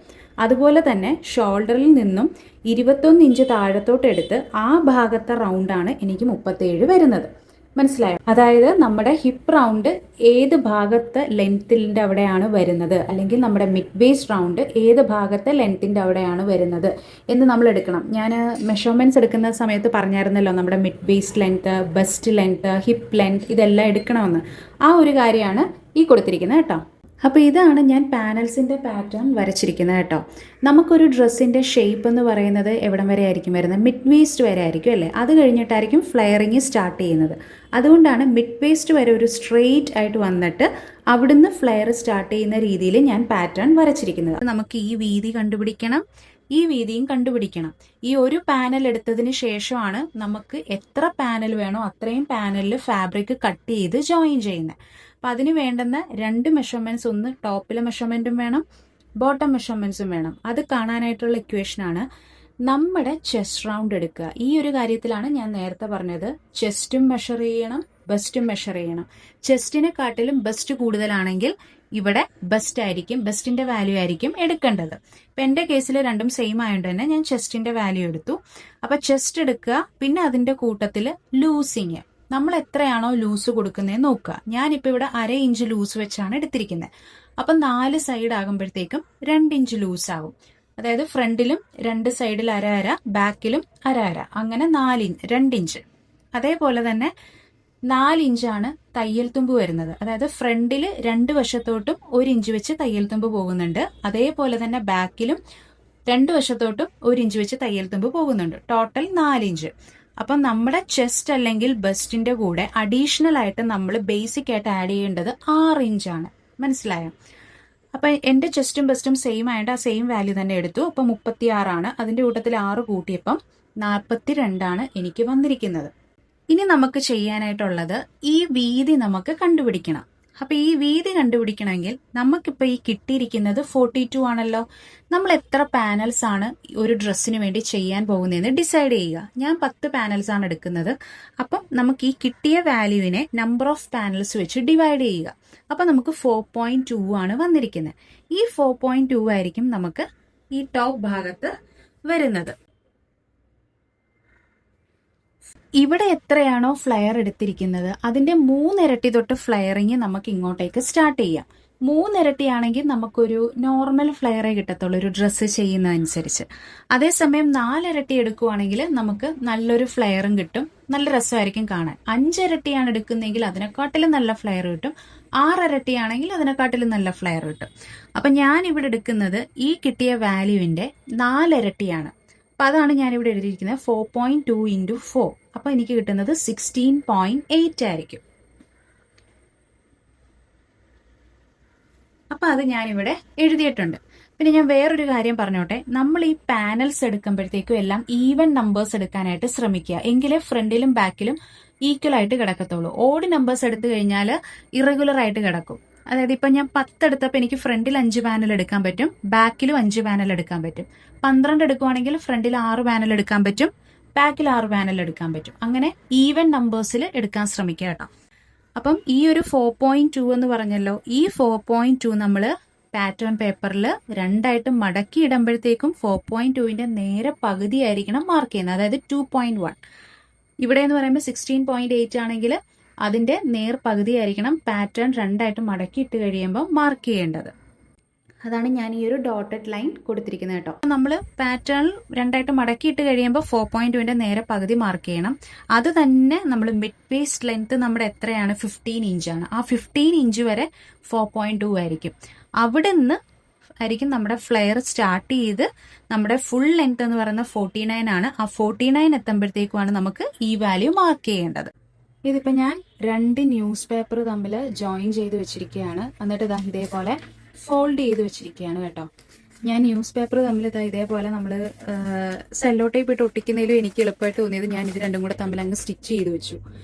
അതുപോലെ തന്നെ ഷോൾഡറിൽ നിന്നും 21 ഇഞ്ച് താഴത്തോട്ട് എടുത്ത് ആ ഭാഗത്തെ റൗണ്ടാണ് എനിക്ക് 37 വരുന്നത്. മനസ്സിലായോ? അതായത് നമ്മുടെ ഹിപ്പ് റൗണ്ട് ഏത് ഭാഗത്തെ ലെങ്ത്തിൻ്റെ അവിടെയാണ് വരുന്നത്, അല്ലെങ്കിൽ നമ്മുടെ മിഡ് വേസ്റ്റ് റൗണ്ട് ഏത് ഭാഗത്തെ ലെങ്ത്തിൻ്റെ അവിടെയാണ് വരുന്നത് എന്ന് നമ്മൾ എടുക്കണം. ഞാൻ മെഷർമെൻറ്റ്സ് എടുക്കുന്ന സമയത്ത് പറഞ്ഞായിരുന്നല്ലോ നമ്മുടെ mid waist length, bust length, hip length ഇതെല്ലാം എടുക്കണമെന്ന്. ആ ഒരു കാര്യമാണ് ഈ കൊടുത്തിരിക്കുന്നത് കേട്ടോ. അപ്പോൾ ഇതാണ് ഞാൻ പാനൽസിൻ്റെ പാറ്റേൺ വരച്ചിരിക്കുന്നത് കേട്ടോ. നമുക്കൊരു ഡ്രസ്സിൻ്റെ ഷേപ്പ് എന്ന് പറയുന്നത് എവിടം വരെ ആയിരിക്കും വരുന്നത്? മിഡ് വേസ്റ്റ് വരെ ആയിരിക്കും അല്ലേ? അത് കഴിഞ്ഞിട്ടായിരിക്കും ഫ്ലെയറിങ് സ്റ്റാർട്ട് ചെയ്യുന്നത്. അതുകൊണ്ടാണ് മിഡ് വേസ്റ്റ് വരെ ഒരു സ്ട്രെയിറ്റ് ആയിട്ട് വന്നിട്ട് അവിടുന്ന് ഫ്ലെയർ സ്റ്റാർട്ട് ചെയ്യുന്ന രീതിയിൽ ഞാൻ പാറ്റേൺ വരച്ചിരിക്കുന്നത്. നമുക്ക് ഈ വീതി കണ്ടുപിടിക്കണം, ഈ വീതിയും കണ്ടുപിടിക്കണം. ഈ ഒരു പാനൽ എടുത്തതിന് ശേഷമാണ് നമുക്ക് എത്ര പാനൽ വേണോ അത്രയും പാനലിൽ ഫാബ്രിക് കട്ട് ചെയ്ത് ജോയിൻ ചെയ്യുന്നത്. അപ്പം അതിന് വേണ്ടുന്ന 2 മെഷർമെൻറ്റ്സ്, ഒന്ന് ടോപ്പിലെ മെഷർമെൻറ്റും വേണം, ബോട്ടം മെഷർമെൻറ്റ്സും വേണം. അത് കാണാനായിട്ടുള്ള ഇക്വേഷനാണ് നമ്മുടെ ചെസ്റ്റ് റൗണ്ട് എടുക്കുക. ഈ ഒരു കാര്യത്തിലാണ് ഞാൻ നേരത്തെ പറഞ്ഞത്, ചെസ്റ്റും മെഷർ ചെയ്യണം, ബസ്റ്റും മെഷർ ചെയ്യണം. ചെസ്റ്റിനെക്കാട്ടിലും ബസ്റ്റ് കൂടുതലാണെങ്കിൽ ഇവിടെ ബസ്റ്റ് ആയിരിക്കും, ബസ്റ്റിന്റെ വാല്യൂ ആയിരിക്കും എടുക്കേണ്ടത്. ഇപ്പം എൻ്റെ കേസിൽ രണ്ടും സെയിം ആയതുകൊണ്ട് തന്നെ ഞാൻ ചെസ്റ്റിന്റെ വാല്യൂ എടുത്തു. അപ്പം ചെസ്റ്റ് എടുക്കുക, പിന്നെ അതിൻ്റെ കൂട്ടത്തിൽ ലൂസിങ്, നമ്മൾ എത്രയാണോ ലൂസ് കൊടുക്കുന്നതെന്ന് നോക്കുക. ഞാനിപ്പോൾ ഇവിടെ 1/2 ഇഞ്ച് ലൂസ് വെച്ചാണ് എടുത്തിരിക്കുന്നത്. അപ്പം 4 സൈഡ് ആകുമ്പോഴത്തേക്കും 2 ഇഞ്ച് ലൂസ് ആകും. അതായത് ഫ്രണ്ടിലും 2 സൈഡിൽ 1/2, ബാക്കിലും 1/2, അങ്ങനെ 2 ഇഞ്ച്. അതേപോലെ തന്നെ 4 ഇഞ്ചാണ് തയ്യൽ തുമ്പ് വരുന്നത്. അതായത് ഫ്രണ്ടിൽ 2 വശത്തോട്ടും 1 ഇഞ്ച് വെച്ച് തയ്യൽ തുമ്പ് പോകുന്നുണ്ട്. അതേപോലെ തന്നെ ബാക്കിലും 2 വശത്തോട്ടും 1 ഇഞ്ച് വെച്ച് തയ്യൽ തുമ്പ് പോകുന്നുണ്ട്. Total 4 inch. അപ്പം നമ്മുടെ ചെസ്റ്റ് അല്ലെങ്കിൽ ബസ്റ്റിന്റെ കൂടെ അഡീഷണൽ ആയിട്ട് നമ്മൾ ബേസിക് ആയിട്ട് ആഡ് ചെയ്യേണ്ടത് 6 ഇഞ്ചാണ്. മനസ്സിലായോ? അപ്പം എൻ്റെ ചെസ്റ്റും ബസ്റ്റും സെയിം ആയിട്ട് ആ സെയിം വാല്യൂ തന്നെ എടുത്തു. അപ്പം 36 ആണ്. അതിൻ്റെ കൂട്ടത്തിൽ 6 കൂട്ടിയപ്പം 42 എനിക്ക് വന്നിരിക്കുന്നത്. ഇനി നമുക്ക് ചെയ്യാനായിട്ടുള്ളത് ഈ വീതി നമുക്ക് കണ്ടുപിടിക്കണം. അപ്പം ഈ വീതി കണ്ടുപിടിക്കണമെങ്കിൽ നമുക്കിപ്പോൾ ഈ കിട്ടിയിരിക്കുന്നത് 42 ആണല്ലോ. നമ്മൾ എത്ര പാനൽസ് ആണ് ഒരു ഡ്രസ്സിന് വേണ്ടി ചെയ്യാൻ പോകുന്നതെന്ന് ഡിസൈഡ് ചെയ്യുക. ഞാൻ 10 പാനൽസ് ആണ് എടുക്കുന്നത്. അപ്പം നമുക്ക് ഈ കിട്ടിയ വാല്യൂവിനെ നമ്പർ ഓഫ് പാനൽസ് വെച്ച് ഡിവൈഡ് ചെയ്യുക. അപ്പം നമുക്ക് 4.2 ആണ് വന്നിരിക്കുന്നത്. ഈ 4.2 ആയിരിക്കും നമുക്ക് ഈ ടോപ്പ് ഭാഗത്ത് വരുന്നത്. ഇവിടെ എത്രയാണോ ഫ്ലെയർ എടുത്തിരിക്കുന്നത് അതിന്റെ 3 ഇരട്ടി തൊട്ട് ഫ്ലെയറിങ് നമുക്ക് ഇങ്ങോട്ടേക്ക് സ്റ്റാർട്ട് ചെയ്യാം. 3 ഇരട്ടിയാണെങ്കിൽ നമുക്കൊരു നോർമൽ ഫ്ലെയറേ കിട്ടത്തുള്ളൂ ഒരു ഡ്രസ്സ് ചെയ്യുന്നതനുസരിച്ച്. അതേസമയം 4 ഇരട്ടി എടുക്കുവാണെങ്കിൽ നമുക്ക് നല്ലൊരു ഫ്ലെയറും കിട്ടും, നല്ല രസമായിരിക്കും കാണാൻ. 5 ഇരട്ടിയാണ് എടുക്കുന്നതെങ്കിൽ അതിനെക്കാട്ടിലും നല്ല ഫ്ലെയർ കിട്ടും. 6 ഇരട്ടിയാണെങ്കിൽ അതിനെക്കാട്ടിലും നല്ല ഫ്ലെയർ കിട്ടും. അപ്പം ഞാൻ ഇവിടെ എടുക്കുന്നത് ഈ കിട്ടിയ വാല്യൂവിന്റെ 4 ഇരട്ടിയാണ്. അപ്പം അതാണ് ഞാനിവിടെ എഴുതിയിരിക്കുന്നത് 4.2 × 4. അപ്പം എനിക്ക് കിട്ടുന്നത് 16.8 ആയിരിക്കും. അപ്പം അത് ഞാനിവിടെ എഴുതിയിട്ടുണ്ട്. പിന്നെ ഞാൻ വേറൊരു കാര്യം പറഞ്ഞോട്ടെ, നമ്മൾ ഈ പാനൽസ് എടുക്കുമ്പോഴത്തേക്കും എല്ലാം ഈവൻ നമ്പേഴ്സ് എടുക്കാനായിട്ട് ശ്രമിക്കുക. എങ്കിലേ ഫ്രണ്ടിലും ബാക്കിലും ഈക്വൽ ആയിട്ട് കിടക്കത്തുള്ളൂ. ഓഡ് നമ്പേഴ്സ് എടുത്തു കഴിഞ്ഞാൽ ഇറഗുലർ ആയിട്ട് കിടക്കും. അതായത് ഇപ്പം ഞാൻ 10 എടുത്തപ്പോൾ എനിക്ക് ഫ്രണ്ടിൽ 5 പാനൽ എടുക്കാൻ പറ്റും, ബാക്കിലും 5 പാനൽ എടുക്കാൻ പറ്റും. 12 എടുക്കുവാണെങ്കിൽ ഫ്രണ്ടിൽ 6 പാനൽ എടുക്കാൻ പറ്റും, ബാക്കിൽ 6 പാനൽ എടുക്കാൻ പറ്റും. അങ്ങനെ ഈവൻ നമ്പേഴ്സിൽ എടുക്കാൻ ശ്രമിക്കുക കേട്ടോ. അപ്പം ഈ ഒരു 4.2 എന്ന് പറഞ്ഞല്ലോ, ഈ 4.2 നമ്മൾ പാറ്റേൺ പേപ്പറിൽ രണ്ടായിട്ട് മടക്കി ഇടുമ്പോഴത്തേക്കും 4.2ന്റെ നേരെ പകുതി ആയിരിക്കണം മാർക്ക് ചെയ്യുന്നത്, അതായത് 2.1. ഇവിടെ എന്ന് പറയുമ്പോൾ 16.8 ആണെങ്കിൽ അതിന്റെ നേർ പകുതി ആയിരിക്കണം പാറ്റേൺ രണ്ടായിട്ട് മടക്കി ഇട്ട് കഴിയുമ്പോൾ മാർക്ക് ചെയ്യേണ്ടത്. അതാണ് ഞാൻ ഈ ഒരു ഡോട്ടഡ് ലൈൻ കൊടുത്തിരിക്കുന്നത് കേട്ടോ. നമ്മൾ പാറ്റേൺ രണ്ടായിട്ട് മടക്കിയിട്ട് കഴിയുമ്പോൾ 4.2ന്റെ നേരെ പകുതി മാർക്ക് ചെയ്യണം. അത് തന്നെ നമ്മൾ മിഡ് വേസ്റ്റ് ലെങ്ത് നമ്മുടെ എത്രയാണ്, 15 ഇഞ്ചാണ്. ആ 15 ഇഞ്ച് വരെ 4.2 ആയിരിക്കും. അവിടെ നിന്ന് ആയിരിക്കും നമ്മുടെ ഫ്ലെയർ സ്റ്റാർട്ട് ചെയ്ത് നമ്മുടെ ഫുൾ ലെങ്ത് എന്ന് പറയുന്നത് 49 ആണ്. ആ 49 എത്തുമ്പോഴത്തേക്കുമാണ് നമുക്ക് ഈ വാല്യൂ മാർക്ക് ചെയ്യേണ്ടത്. ഇതിപ്പോൾ ഞാൻ 2 ന്യൂസ് പേപ്പർ തമ്മിൽ ജോയിൻ ചെയ്ത് വെച്ചിരിക്കുകയാണ്. എന്നിട്ട് ഇതേപോലെ ഫോൾഡ് ചെയ്ത് വെച്ചിരിക്കുകയാണ് കേട്ടോ. ഞാൻ ന്യൂസ് പേപ്പർ തമ്മിൽ ഇതേപോലെ നമ്മൾ സെല്ലോ ടേപ്പ് ഇട്ട് ഒട്ടിക്കുന്നതിലും എനിക്ക് എളുപ്പമായിട്ട് തോന്നിയത് ഞാൻ ഇത് രണ്ടും കൂടെ തമ്മിൽ അങ്ങ് സ്റ്റിച്ച് ചെയ്ത് വെച്ചു.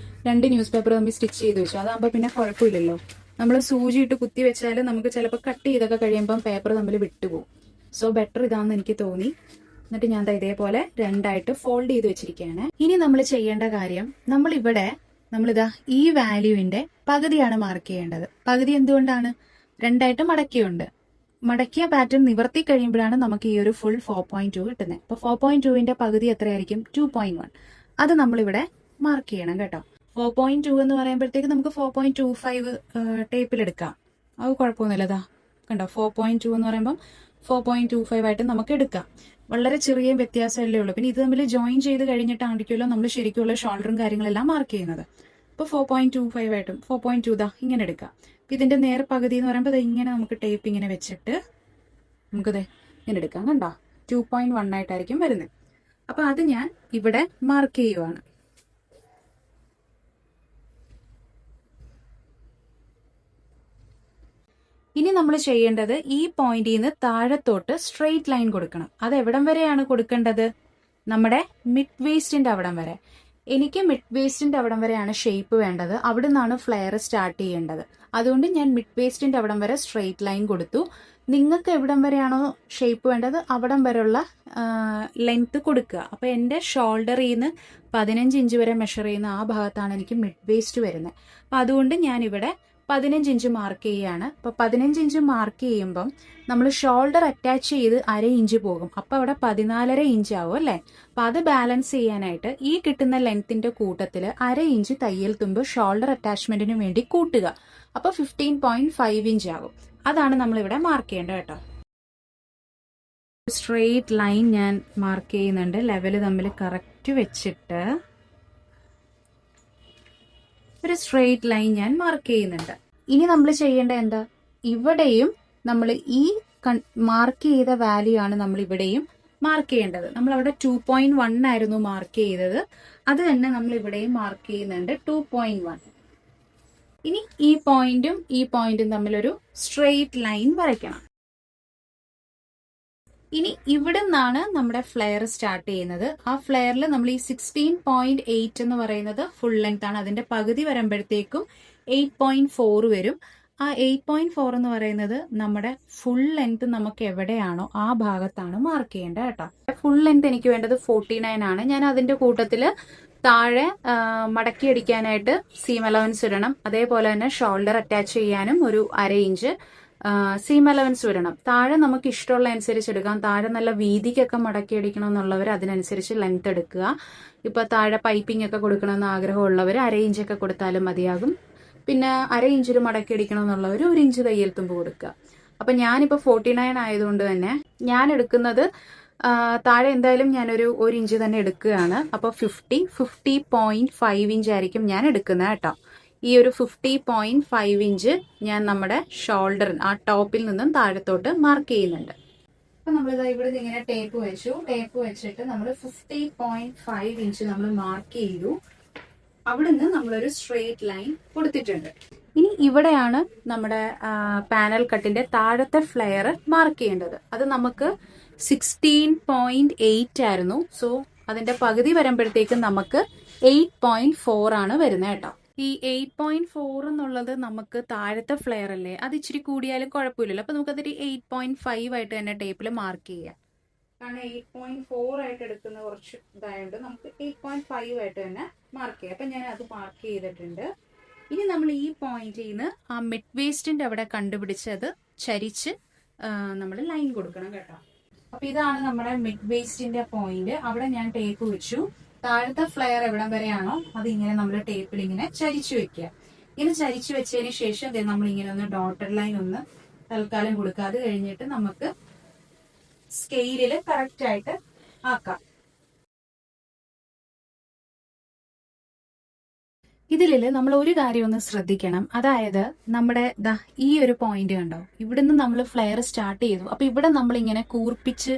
2 ന്യൂസ് പേപ്പർ തമ്മിൽ സ്റ്റിച്ച് ചെയ്ത് വെച്ചു. അതാകുമ്പോൾ പിന്നെ കുഴപ്പമില്ലല്ലോ. നമ്മൾ സൂചി ഇട്ട് കുത്തി വെച്ചാൽ നമുക്ക് ചിലപ്പോൾ കട്ട് ചെയ്തൊക്കെ കഴിയുമ്പം പേപ്പർ തമ്മിൽ വിട്ടുപോകും. സോ ബെറ്റർ ഇതാണെന്ന് എനിക്ക് തോന്നി. എന്നിട്ട് ഞാൻ ഇതേപോലെ രണ്ടായിട്ട് ഫോൾഡ് ചെയ്ത് വെച്ചിരിക്കുകയാണ്. ഇനി നമ്മൾ ചെയ്യേണ്ട കാര്യം, നമ്മളിതാ ഈ വാല്യൂവിന്റെ പകുതിയാണ് മാർക്ക് ചെയ്യേണ്ടത്. പകുതി എന്തുകൊണ്ടാണ്? രണ്ടായിട്ട് മടക്കിയ പാറ്റേൺ നിവർത്തി കഴിയുമ്പോഴാണ് നമുക്ക് ഈ ഒരു ഫുൾ 4.2 കിട്ടുന്നത്. അപ്പോൾ 4.2ന്റെ പകുതി എത്രയായിരിക്കും? 2.1. അത് നമ്മളിവിടെ മാർക്ക് ചെയ്യണം കേട്ടോ. 4.2 എന്ന് പറയുമ്പോഴത്തേക്ക് നമുക്ക് 4.25 ടേപ്പിലെടുക്കാം. അത് കുഴപ്പമൊന്നുമില്ല. ഇതാ കണ്ടോ, 4.2 എന്ന് പറയുമ്പോൾ 4.25 ആയിട്ട് നമുക്ക് എടുക്കാം. വളരെ ചെറിയ വ്യത്യാസമല്ലേ ഉള്ളൂ. പിന്നെ ഇത് തമ്മിൽ ജോയിൻ ചെയ്ത് കഴിഞ്ഞിട്ടായിരിക്കുമല്ലോ നമ്മൾ ശരിക്കുള്ള ഷോൾഡറും കാര്യങ്ങളെല്ലാം മാർക്ക് ചെയ്യുന്നത്. ഇപ്പോൾ 4.25 ആയിട്ടും 4.2 ഇതാ ഇങ്ങനെ എടുക്കാം. ഇതിന്റെ നേർ പകുതി എന്ന് പറയുമ്പോൾ ഇങ്ങനെ നമുക്ക് ടേപ്പ് ഇങ്ങനെ വെച്ചിട്ട് നമുക്കിത് ഇങ്ങനെ എടുക്കാം. കണ്ടോ, 2.1 ആയിട്ടായിരിക്കും വരുന്നത്. അപ്പൊ അത് ഞാൻ ഇവിടെ മാർക്ക് ചെയ്യുവാണ്. ഇനി നമ്മൾ ചെയ്യേണ്ടത് ഈ പോയിന്റിൽ നിന്ന് താഴത്തോട്ട് സ്ട്രെയിറ്റ് ലൈൻ കൊടുക്കണം. അത് എവിടം വരെയാണ് കൊടുക്കേണ്ടത്? നമ്മുടെ മിഡ് വേസ്റ്റിന്റെ അവിടം വരെ. എനിക്ക് മിഡ് വേസ്റ്റിന്റെ അവിടം വരെയാണ് ഷേപ്പ് വേണ്ടത്. അവിടെ നിന്നാണ് ഫ്ലെയർ സ്റ്റാർട്ട് ചെയ്യേണ്ടത്. അതുകൊണ്ട് ഞാൻ മിഡ് വേസ്റ്റിന്റെ അവിടം വരെ സ്ട്രെയിറ്റ് ലൈൻ കൊടുത്തു. നിങ്ങൾക്ക് എവിടം വരെയാണോ ഷേപ്പ് വേണ്ടത് അവിടം വരെയുള്ള ലെങ്ത് കൊടുക്കുക. അപ്പോൾ എൻ്റെ ഷോൾഡറിൽ നിന്ന് 15 ഇഞ്ച് വരെ മെഷർ ചെയ്യുന്ന ആ ഭാഗത്താണ് എനിക്ക് മിഡ് വേസ്റ്റ് വരുന്നത്. അപ്പം അതുകൊണ്ട് ഞാനിവിടെ 15 ഇഞ്ച് മാർക്ക് ചെയ്യുകയാണ്. അപ്പോൾ 15 ഇഞ്ച് മാർക്ക് ചെയ്യുമ്പം നമ്മൾ ഷോൾഡർ അറ്റാച്ച് ചെയ്ത് 1/2 ഇഞ്ച് പോകും. അപ്പോൾ അവിടെ 14.5 ഇഞ്ച് ആവും അല്ലേ? അപ്പം അത് ബാലൻസ് ചെയ്യാനായിട്ട് ഈ കിട്ടുന്ന ലെങ്ത്തിന്റെ കൂട്ടത്തിൽ 1/2 ഇഞ്ച് തയ്യൽ തുമ്പ് ഷോൾഡർ അറ്റാച്ച്മെന്റിന് വേണ്ടി കൂട്ടുക. അപ്പോൾ 15.5 ഇഞ്ച് ആകും. അതാണ് നമ്മളിവിടെ മാർക്ക് ചെയ്യേണ്ടത് കേട്ടോ. സ്ട്രെയിറ്റ് ലൈൻ ഞാൻ മാർക്ക് ചെയ്യുന്നുണ്ട്. ലെവല് തമ്മിൽ കറക്റ്റ് വെച്ചിട്ട് ഒരു സ്ട്രെയിറ്റ് ലൈൻ ഞാൻ മാർക്ക് ചെയ്യുന്നുണ്ട്. ഇനി നമ്മൾ ചെയ്യേണ്ട എന്താ, ഇവിടെയും നമ്മൾ ഈ മാർക്ക് ചെയ്ത വാല്യൂ ആണ് നമ്മൾ ഇവിടെയും മാർക്ക് ചെയ്യേണ്ടത്. നമ്മൾ അവിടെ 2.1 ആയിരുന്നു മാർക്ക് ചെയ്തത്. അത് തന്നെ നമ്മൾ ഇവിടെയും മാർക്ക് ചെയ്യുന്നുണ്ട് 2.1. ഇനി ഈ പോയിന്റും തമ്മിലൊരു സ്ട്രെയിറ്റ് ലൈൻ വരയ്ക്കണം. ഇനി ഇവിടെ നിന്നാണ് നമ്മുടെ ഫ്ലെയർ സ്റ്റാർട്ട് ചെയ്യുന്നത്. ആ ഫ്ലെയറിൽ നമ്മൾ ഈ 16.8 എന്ന് പറയുന്നത് ഫുൾ ലെങ്ത് ആണ്. അതിന്റെ പകുതി വരുമ്പോഴത്തേക്കും 8.4 വരും. ആ 8.4 എന്ന് പറയുന്നത് നമ്മുടെ ഫുൾ ലെങ്ത് നമുക്ക് എവിടെയാണോ ആ ഭാഗത്താണ് മാർക്ക് ചെയ്യേണ്ടത് കേട്ടോ. ഫുൾ ലെങ്ത് എനിക്ക് വേണ്ടത് 49 ആണ്. ഞാൻ അതിന്റെ കൂട്ടത്തില് താഴെ മടക്കി അടിക്കാനായിട്ട് സീം അലവൻസ് ഇടണം. അതേപോലെ തന്നെ ഷോൾഡർ അറ്റാച്ച് ചെയ്യാനും ഒരു 1/2 ഇഞ്ച് സീം അലവൻസ് വരണം. താഴെ നമുക്ക് ഇഷ്ടമുള്ള അനുസരിച്ച് എടുക്കാം. താഴെ നല്ല വീതിക്കൊക്കെ മടക്കി അടിക്കണം എന്നുള്ളവർ അതിനനുസരിച്ച് ലെങ്ത് എടുക്കുക. ഇപ്പൊ താഴെ പൈപ്പിംഗ് ഒക്കെ കൊടുക്കണമെന്ന് ആഗ്രഹമുള്ളവർ 1/2 ഇഞ്ചൊക്കെ കൊടുത്താലും മതിയാകും. പിന്നെ 1/2 ഇഞ്ചിൽ മടക്കി അടിക്കണം എന്നുള്ളവർ 1 ഇഞ്ച് തയ്യൽ തുമ്പ് കൊടുക്കുക. അപ്പൊ ഞാനിപ്പോ 49 ആയതുകൊണ്ട് തന്നെ ഞാൻ എടുക്കുന്നത് താഴെ എന്തായാലും ഞാനൊരു 1 ഇഞ്ച് തന്നെ എടുക്കുകയാണ്. അപ്പൊ 50.5 ഇഞ്ച് ആയിരിക്കും ഞാൻ എടുക്കുന്നത് കേട്ടോ. ഈ ഒരു 50.5 ഇഞ്ച് ഞാൻ നമ്മുടെ ഷോൾഡർ ആ ടോപ്പിൽ നിന്നും താഴത്തോട്ട് മാർക്ക് ചെയ്യുന്നുണ്ട്. അപ്പൊ നമ്മളിതാ ഇവിടെ ഇങ്ങനെ ടേപ്പ് വെച്ചിട്ട് നമ്മൾ 50.5 ഇഞ്ച് നമ്മൾ മാർക്ക് ചെയ്തു. അവിടുന്ന് നമ്മളൊരു സ്ട്രെയിറ്റ് ലൈൻ കൊടുത്തിട്ടുണ്ട്. ഇനി ഇവിടെയാണ് നമ്മുടെ പാനൽ കട്ടിന്റെ താഴത്തെ ഫ്ലെയർ മാർക്ക് ചെയ്യേണ്ടത്. അത് നമുക്ക് 16.8 ആയിരുന്നു. സോ അതിന്റെ പകുതി വരുമ്പോഴത്തേക്കും നമുക്ക് 8.4 ആണ് വരുന്നത് കേട്ടോ. ഈ 8.4 എന്നുള്ളത് നമുക്ക് താഴത്തെ ഫ്ലെയർ അല്ലേ, അത് ഇച്ചിരി കൂടിയാലും കുഴപ്പമില്ലല്ലോ. അപ്പൊ നമുക്കതൊരു 8.5 ആയിട്ട് തന്നെ ടേപ്പിൽ മാർക്ക് ചെയ്യാം. കാരണം 8.4 ആയിട്ട് എടുക്കുന്ന കുറച്ച് ഇതായതുകൊണ്ട് നമുക്ക് 8.5 ആയിട്ട് തന്നെ മാർക്ക് ചെയ്യാം. അപ്പൊ ഞാൻ അത് മാർക്ക് ചെയ്തിട്ടുണ്ട്. ഇനി നമ്മൾ ഈ പോയിന്റിൽ നിന്ന് ആ മിഡ് വേസ്റ്റിന്റെ അവിടെ കണ്ടുപിടിച്ചത് ചരിച്ച് നമ്മൾ ലൈൻ കൊടുക്കണം കേട്ടോ. അപ്പൊ ഇതാണ് നമ്മുടെ മിഡ് വേസ്റ്റിന്റെ പോയിന്റ്. അവിടെ ഞാൻ ടേപ്പ് വെച്ചു. താഴത്തെ ഫ്ലെയർ എവിടം വരെയാണോ അത് ഇങ്ങനെ നമ്മൾ ടേപ്പിൽ ഇങ്ങനെ ചരിച്ചു വെക്കുക. ഇങ്ങനെ ചരിച്ചു വെച്ചതിന് ശേഷം നമ്മൾ ഇങ്ങനെ ഒന്ന് ഡോട്ടഡ് ലൈൻ ഒന്ന് തൽക്കാലം കൊടുക്കുക. അത് കഴിഞ്ഞിട്ട് നമുക്ക് സ്കെയിലില് കറക്റ്റ് ആയിട്ട് ആക്കാം. ഇതില് നമ്മൾ ഒരു കാര്യം ഒന്ന് ശ്രദ്ധിക്കണം. അതായത് നമ്മുടെ ഈ ഒരു പോയിന്റ് കണ്ടോ, ഇവിടുന്ന് നമ്മൾ ഫ്ലെയർ സ്റ്റാർട്ട് ചെയ്തു. അപ്പൊ ഇവിടെ നമ്മൾ ഇങ്ങനെ കൂർപ്പിച്ച്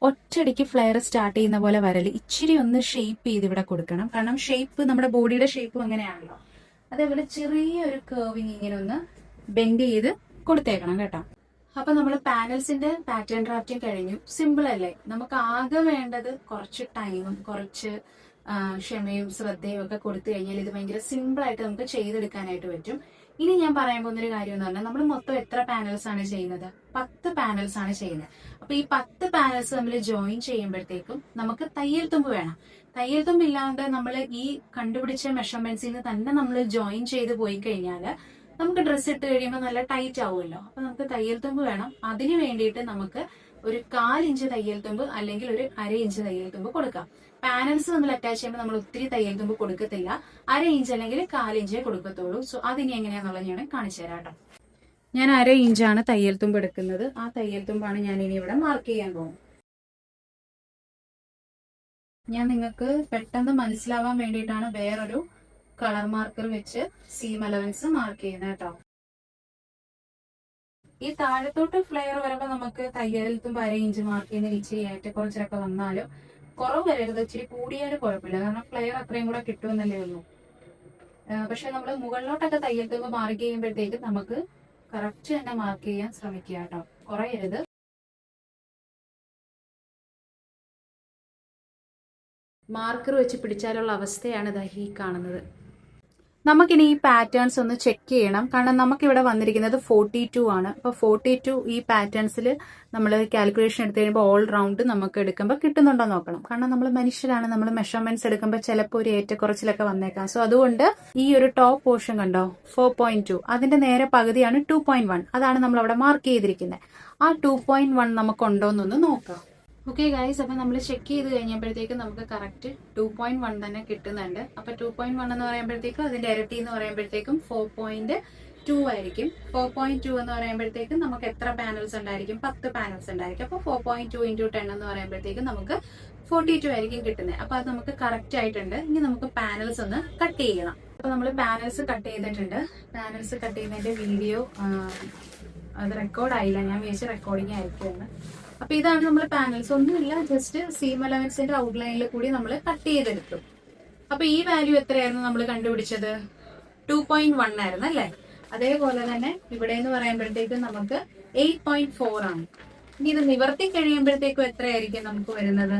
ഒറ്റയടിക്ക് ഫ്ലെയർ സ്റ്റാർട്ട് ചെയ്യുന്ന പോലെ വരല് ഇച്ചിരി ഒന്ന് ഷേപ്പ് ചെയ്ത് ഇവിടെ കൊടുക്കണം. കാരണം ഷേപ്പ് നമ്മുടെ ബോഡിയുടെ ഷേപ്പും അങ്ങനെയാണല്ലോ. അതേപോലെ ചെറിയൊരു കേർവിങ് ഇങ്ങനെ ഒന്ന് ബെൻഡ് ചെയ്ത് കൊടുത്തേക്കണം കേട്ടോ. അപ്പൊ നമ്മൾ പാനൽസിന്റെ പാറ്റേൺ ഡ്രാഫ്റ്റിംഗ് കഴിഞ്ഞു. സിമ്പിൾ അല്ലേ? നമുക്ക് ആകെ വേണ്ടത് കുറച്ച് ടൈമും കുറച്ച് ക്ഷമയും ശ്രദ്ധയും ഒക്കെ കൊടുത്തു കഴിഞ്ഞാൽ ഇത് ഭയങ്കര സിമ്പിൾ ആയിട്ട് നമുക്ക് ചെയ്തെടുക്കാനായിട്ട് പറ്റും. ഇനി ഞാൻ പറയാൻ പോകുന്ന ഒരു കാര്യം എന്ന് പറഞ്ഞാൽ നമ്മൾ മൊത്തം എത്ര പാനൽസ് ആണ് ചെയ്യുന്നത്? 10 പാനൽസ് ആണ് ചെയ്യുന്നത്. അപ്പൊ ഈ 10 പാനൽസ് നമ്മൾ ജോയിൻ ചെയ്യുമ്പോഴത്തേക്കും നമുക്ക് തയ്യൽ തുമ്പ് വേണം. തയ്യൽ തുമ്പ് ഇല്ലാണ്ട് നമ്മൾ ഈ കണ്ടുപിടിച്ച മെഷർമെന്റ്സിൽ നിന്ന് തന്നെ നമ്മൾ ജോയിൻ ചെയ്ത് പോയി കഴിഞ്ഞാൽ നമുക്ക് ഡ്രസ്സ് ഇട്ട് കഴിയുമ്പോൾ നല്ല ടൈറ്റ് ആവുമല്ലോ. അപ്പൊ നമുക്ക് തയ്യൽ തുമ്പ് വേണം. അതിന് വേണ്ടിയിട്ട് നമുക്ക് ഒരു 1/4 ഇഞ്ച് തയ്യൽ തുമ്പ് അല്ലെങ്കിൽ ഒരു 1/2 ഇഞ്ച് തയ്യൽ തുമ്പ് കൊടുക്കാം. പാനൽസ് നമ്മൾ അറ്റാച്ച് ചെയ്യുമ്പോൾ നമ്മൾ ഒത്തിരി തയ്യൽ തുമ്പ് കൊടുക്കത്തില്ല. 1/2 ഇഞ്ച് അല്ലെങ്കിൽ 1/4 ഇഞ്ചേ കൊടുക്കത്തുള്ളൂ. സോ അതിനി എങ്ങനെയാന്നുള്ളത് ഞാൻ കാണിച്ചു തരാം കേട്ടോ. ഞാൻ 1/2 ഇഞ്ചാണ് തയ്യൽ തുമ്പ് എടുക്കുന്നത്. ആ തയ്യൽ തുമ്പാണ് ഞാൻ ഇനി ഇവിടെ മാർക്ക് ചെയ്യാൻ പോകുന്നത്. ഞാൻ നിങ്ങൾക്ക് പെട്ടെന്ന് മനസ്സിലാവാൻ വേണ്ടിയിട്ടാണ് വേറൊരു കളർ മാർക്കർ വെച്ച് സീം അലവൻസ് മാർക്ക് ചെയ്യുന്നത് കേട്ടോ. ഈ താഴത്തോട്ട് ഫ്ലെയർ വരുമ്പോൾ നമുക്ക് തയ്യൽ തുമ്പ് 1/2 ഇഞ്ച് മാർക്ക് ചെയ്യുന്ന ഇച്ചിരി ഏറ്റക്കുറച്ചിലൊക്കെ വന്നാലും കുറവ് വരരുത്. ഇച്ചിരി കൂടിയാലും കുഴപ്പമില്ല. കാരണം ഫ്ലെയർ അത്രയും കൂടെ കിട്ടുമെന്നല്ലേ ഉള്ളൂ. പക്ഷെ നമ്മൾ മുകളിലോട്ടൊക്കെ തയ്യൽ തുമ്പ് മാർക്ക് ചെയ്യുമ്പോഴത്തേക്ക് നമുക്ക് കറക്റ്റ് തന്നെ മാർക്ക് ചെയ്യാൻ ശ്രമിക്കുക കേട്ടോ. കുറയരുത്. മാർക്കർ വെച്ച് പിടിച്ചാലുള്ള അവസ്ഥയാണ് ഈ കാണുന്നത്. നമുക്കിനി ഈ പാറ്റേൺസ് ഒന്ന് ചെക്ക് ചെയ്യണം. കാരണം നമുക്കിവിടെ വന്നിരിക്കുന്നത് 42 ആണ്. അപ്പോൾ 42 ഈ പാറ്റേൺസിൽ നമ്മൾ കാൽക്കുലേഷൻ എടുത്ത് കഴിയുമ്പോൾ ഓൾ റൗണ്ട് നമുക്ക് എടുക്കുമ്പോൾ കിട്ടുന്നുണ്ടോ നോക്കണം. കാരണം നമ്മൾ മനുഷ്യരാണ്, നമ്മൾ മെഷർമെന്റ്സ് എടുക്കുമ്പോൾ ചിലപ്പോൾ ഒരു ഏറ്റക്കുറച്ചിലൊക്കെ വന്നേക്കാം. സോ അതുകൊണ്ട് ഈ ഒരു ടോപ്പ് പോർഷൻ കണ്ടോ 4.2 അതിന്റെ നേരെ പകുതിയാണ് 2.1. അതാണ് നമ്മൾ അവിടെ മാർക്ക് ചെയ്തിരിക്കുന്നത്. ആ 2.1 നമുക്കുണ്ടോ എന്നൊന്ന് നോക്കാം. ഓക്കെ ഗൈസ്, അപ്പൊ നമ്മൾ ചെക്ക് ചെയ്ത് കഴിഞ്ഞപ്പോഴത്തേക്ക് നമുക്ക് കറക്റ്റ് 2.1 തന്നെ കിട്ടുന്നുണ്ട്. അപ്പൊ 2.1 എന്ന് പറയുമ്പോഴത്തേക്കും അതിന്റെ ഇരട്ടി എന്ന് പറയുമ്പോഴത്തേക്കും 4.2 ആയിരിക്കും. 4.2 എന്ന് പറയുമ്പോഴത്തേക്കും നമുക്ക് എത്ര പാനൽസ് ഉണ്ടായിരിക്കും? 10 പാനൽസ് ഉണ്ടായിരിക്കും. അപ്പൊ 4.2 × 10 എന്ന് പറയുമ്പോഴത്തേക്കും നമുക്ക് 42 ആയിരിക്കും കിട്ടുന്നത്. അപ്പൊ അത് നമുക്ക് കറക്റ്റ് ആയിട്ടുണ്ട്. ഇനി നമുക്ക് പാനൽസ് ഒന്ന് കട്ട് ചെയ്യണം. അപ്പൊ നമ്മൾ പാനൽസ് കട്ട് ചെയ്തിട്ടുണ്ട്. പാനൽസ് കട്ട് ചെയ്യുന്നതിന്റെ വീഡിയോ അത് റെക്കോർഡ് ആയില്ല. ഞാൻ വിചാരിച്ച റെക്കോർഡിങ് ആയിരിക്കുമെന്ന്. അപ്പൊ ഇതാണ് നമ്മൾ പാനൽസ്. ഒന്നുമില്ല, ജസ്റ്റ് സീം അലവൻസിന്റെ ഔട്ട്ലൈനിൽ കൂടി നമ്മൾ കട്ട് ചെയ്തെടുത്തു. അപ്പൊ ഈ വാല്യൂ എത്രയായിരുന്നു നമ്മൾ കണ്ടുപിടിച്ചത്? 2.1 ആയിരുന്നു അല്ലേ? അതേപോലെ തന്നെ ഇവിടെ എന്ന് പറയുമ്പോഴത്തേക്കും നമുക്ക് 8.4 ആണ്. ഇനി ഇത് നിവർത്തി കഴിയുമ്പോഴത്തേക്കും എത്രയായിരിക്കും നമുക്ക് വരുന്നത്?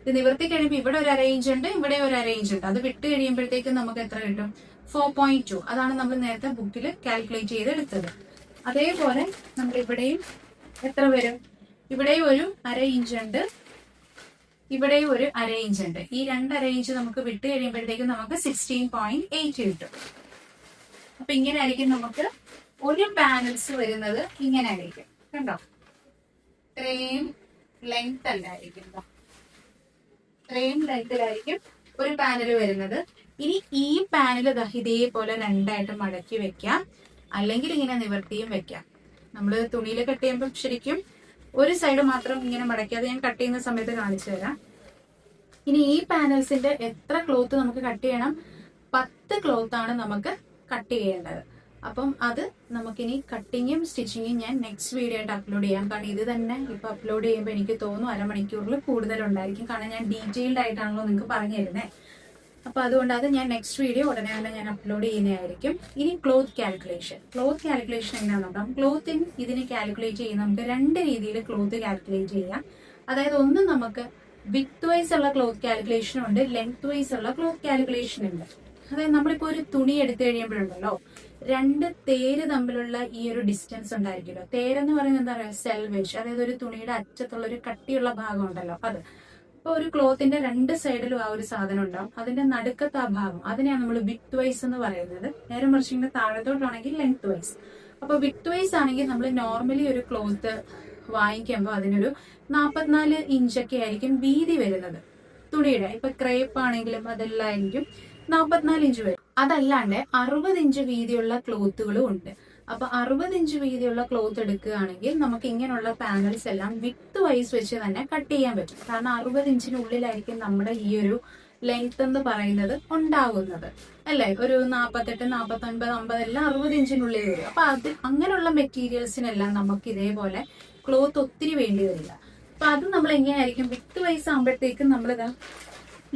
ഇത് നിവർത്തി കഴിയുമ്പോൾ ഇവിടെ ഒരു അറേഞ്ച് ഉണ്ട്, ഇവിടെ ഒരു അറേഞ്ച് ഉണ്ട്. അത് വിട്ട് കഴിയുമ്പോഴത്തേക്കും നമുക്ക് എത്ര കിട്ടും? 4.2. അതാണ് നമ്മൾ നേരത്തെ ബുക്കിൽ കാൽക്കുലേറ്റ് ചെയ്തെടുത്തത്. അതേപോലെ നമ്മൾ ഇവിടെയും എത്ര വരും? ഇവിടെയും ഒരു 1/2 ഇഞ്ച് ഉണ്ട്, ഇവിടെയും ഒരു 1/2 ഇഞ്ച് ഉണ്ട്. ഈ 2 ഇഞ്ച് നമുക്ക് വിട്ട് കഴിയുമ്പോഴത്തേക്കും നമുക്ക് 16.8 കിട്ടും. അപ്പൊ ഇങ്ങനെ ആയിരിക്കും നമുക്ക് ഒരു പാനൽസ് വരുന്നത്. ഇങ്ങനെ ആയിരിക്കും കണ്ടോ. ഇത്രയും ലെങ്ത് അല്ലായിരിക്കും, ഇത്രയും ലെങ്തിലായിരിക്കും ഒരു പാനൽ വരുന്നത്. ഇനി ഈ പാനൽ ഇതേപോലെ 2 ആയിട്ട് മടക്കി വെക്കാം, അല്ലെങ്കിൽ ഇങ്ങനെ നിവർത്തിയും വെക്കാം. നമ്മൾ തുണിയിൽ കട്ട് ചെയ്യുമ്പോൾ ശരിക്കും ഒരു സൈഡ് മാത്രം ഇങ്ങനെ മടക്കി, അത് ഞാൻ കട്ട് ചെയ്യുന്ന സമയത്ത് കാണിച്ചു തരാം. ഇനി ഈ പാനൽസിന്റെ എത്ര ക്ലോത്ത് നമുക്ക് കട്ട് ചെയ്യണം? 10 ക്ലോത്ത് ആണ് നമുക്ക് കട്ട് ചെയ്യേണ്ടത്. അപ്പം അത് നമുക്കിനി കട്ടിങ്ങും സ്റ്റിച്ചിങ്ങും ഞാൻ നെക്സ്റ്റ് വീഡിയോ ആയിട്ട് അപ്ലോഡ് ചെയ്യാം. കാരണം ഇത് തന്നെ ഇപ്പൊ അപ്ലോഡ് ചെയ്യുമ്പോൾ എനിക്ക് തോന്നുന്നു 1/2 മണിക്കൂറിൽ കൂടുതലുണ്ടായിരിക്കും. കാരണം ഞാൻ ഡീറ്റെയിൽഡ് ആയിട്ടാണല്ലോ നിങ്ങൾക്ക് പറഞ്ഞു തരുന്നത്. അപ്പൊ അതുകൊണ്ട് അത് ഞാൻ നെക്സ്റ്റ് വീഡിയോ ഉടനെ തന്നെ ഞാൻ അപ്ലോഡ് ചെയ്യുന്നതായിരിക്കും. ഇനി ക്ലോത്ത് കാൽക്കുലേഷൻ എങ്ങനെയാണെന്ന് നോക്കാം. ക്ലോത്തിന് ഇതിന് കാൽക്കുലേറ്റ് ചെയ്യാൻ നമുക്ക് 2 രീതിയിൽ ക്ലോത്ത് കാൽക്കുലേറ്റ് ചെയ്യാം. അതായത് ഒന്ന് നമുക്ക് വിത്ത് വൈസ് ഉള്ള ക്ലോത്ത് കാൽക്കുലേഷൻ ഉണ്ട്, ലെങ്ത് വൈസ് ഉള്ള ക്ലോത്ത് കാൽക്കുലേഷൻ ഉണ്ട്. അതായത് നമ്മളിപ്പോ ഒരു തുണി എടുത്തു കഴിയുമ്പോഴുണ്ടല്ലോ 2 തേര് തമ്മിലുള്ള ഈ ഒരു ഡിസ്റ്റൻസ് ഉണ്ടായിരിക്കുമല്ലോ. തേരെന്ന് പറയുന്നത് എന്താ പറയുക? സെൽവേജ്. അതായത് ഒരു തുണിയുടെ അറ്റത്തുള്ള ഒരു കട്ടിയുള്ള ഭാഗം ഉണ്ടല്ലോ അത്. അപ്പൊ ഒരു ക്ലോത്തിന്റെ രണ്ട് സൈഡിലും ആ ഒരു സാധനം ഉണ്ടാവും. അതിന്റെ നടുക്കത്തെ ആ ഭാഗം അതിനെയാണ് നമ്മൾ വിഡ്ത് വൈസ് എന്ന് പറയുന്നത്. നേരെ മറിച്ച് ഇങ്ങനെ താഴത്തോട്ടാണെങ്കിൽ ലെങ്ത് വൈസ്. അപ്പൊ വിഡ്ത് വൈസ് ആണെങ്കിൽ നമ്മൾ നോർമലി ഒരു ക്ലോത്ത് വാങ്ങിക്കുമ്പോൾ അതിനൊരു 44 ഇഞ്ചൊക്കെ ആയിരിക്കും വീതി വരുന്നത് തുണിയുടെ. ഇപ്പൊ ക്രേപ്പ് ആണെങ്കിലും അതെല്ലാം ആയിരിക്കും 44 ഇഞ്ച് വരും. അതല്ലാണ്ട് 60 ഇഞ്ച് വീതിയുള്ള ക്ലോത്തുകളും ഉണ്ട്. അപ്പൊ 60 ഇഞ്ച് വീതിയുള്ള ക്ലോത്ത് എടുക്കുകയാണെങ്കിൽ നമുക്ക് ഇങ്ങനെയുള്ള പാനൽസ് എല്ലാം വിഡ്ത് വൈസ് വെച്ച് തന്നെ കട്ട് ചെയ്യാൻ പറ്റും. കാരണം 60 ഇഞ്ചിനുള്ളിലായിരിക്കും നമ്മുടെ ഈ ഒരു ലെങ്ത് എന്ന് പറയുന്നത് ഉണ്ടാകുന്നത്, അല്ലെ? ഒരു 48, 49, 50 എല്ലാം 60 ഇഞ്ചിനുള്ളിൽ വരും. അപ്പൊ അത് അങ്ങനെയുള്ള മെറ്റീരിയൽസിനെല്ലാം നമുക്ക് ഇതേപോലെ ക്ലോത്ത് ഒത്തിരി വേണ്ടി വരില്ല. അപ്പൊ അത് നമ്മൾ എങ്ങനെയായിരിക്കും വിഡ്ത് വൈസ് ആകുമ്പോഴത്തേക്കും നമ്മളിതാ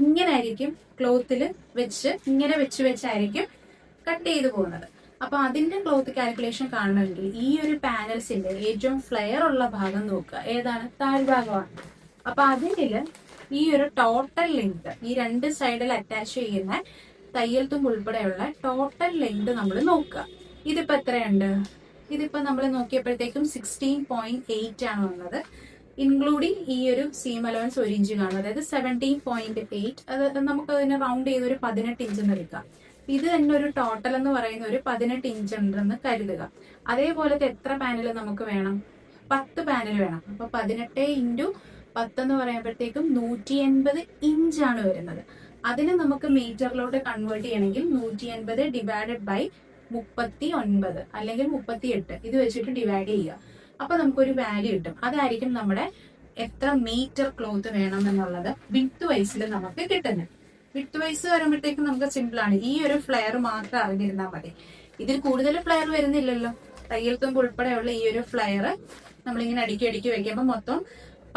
ഇങ്ങനെ ആയിരിക്കും ക്ലോത്തിൽ വെച്ച് ഇങ്ങനെ വെച്ചായിരിക്കും കട്ട് ചെയ്ത് പോകുന്നത്. അപ്പൊ അതിന്റെ ക്ലോത്ത് കാൽക്കുലേഷൻ കാണണമെങ്കിൽ ഈ ഒരു പാനൽസിന്റെ ഏറ്റവും ഫ്ലെയർ ഉള്ള ഭാഗം നോക്കുക, ഏതാണ്? താഴ്ഭാഗമാണ്. അപ്പൊ അതില് ഈ ഒരു ടോട്ടൽ ലെങ്ത്, ഈ രണ്ട് സൈഡിൽ അറ്റാച്ച് ചെയ്യുന്ന തയ്യൽ തുമ്പ് ഉൾപ്പെടെയുള്ള ടോട്ടൽ ലെങ്ത് നമ്മൾ നോക്കുക. ഇതിപ്പോ എത്രയുണ്ട്? ഇതിപ്പോ നമ്മൾ നോക്കിയപ്പോഴത്തേക്കും 16.8 ആണ് വന്നത്, ഇൻക്ലൂഡിങ് ഈ ഒരു സീം അലവൻസ് 1 ഇഞ്ച് കാണും. അതായത് 17.8. അത് നമുക്ക് അതിനെ റൗണ്ട് ചെയ്ത് ഒരു 18 ഇഞ്ച് എന്ന് എടുക്കാം. ഇത് തന്നെ ഒരു ടോട്ടൽ എന്ന് പറയുന്ന ഒരു 18 ഇഞ്ച് ഉണ്ടെന്ന് കരുതുക. അതേപോലത്തെ എത്ര പാനൽ നമുക്ക് വേണം? 10 പാനൽ വേണം. അപ്പൊ 18 ഇൻറ്റു 10 എന്ന് പറയുമ്പോഴത്തേക്കും 180 ഇഞ്ചാണ് വരുന്നത്. അതിന് നമുക്ക് മീറ്ററിലോട്ട് കൺവേർട്ട് ചെയ്യണമെങ്കിൽ 180 ഡിവൈഡഡ് ബൈ 39 അല്ലെങ്കിൽ 38 ഇത് വെച്ചിട്ട് ഡിവൈഡ് ചെയ്യുക. അപ്പൊ നമുക്കൊരു വാല്യൂ കിട്ടും. അതായിരിക്കും നമ്മുടെ എത്ര മീറ്റർ ക്ലോത്ത് വേണം എന്നുള്ളത് വിഡ്ത് വൈസിൽ നമുക്ക് കിട്ടുന്നത്. വിഡ്ത് വൈസ് വരുമ്പോഴത്തേക്കും നമുക്ക് സിമ്പിൾ ആണ്. ഈ ഒരു ഫ്ലെയർ മാത്രം അറിഞ്ഞിരുന്നാൽ മതി. ഇതിൽ കൂടുതൽ ഫ്ലെയർ വരുന്നില്ലല്ലോ. തയ്യൽ തുമ്പ് ഉൾപ്പെടെയുള്ള ഈ ഒരു ഫ്ലെയർ നമ്മളിങ്ങനെ അടുക്കി വെക്കുമ്പോൾ മൊത്തം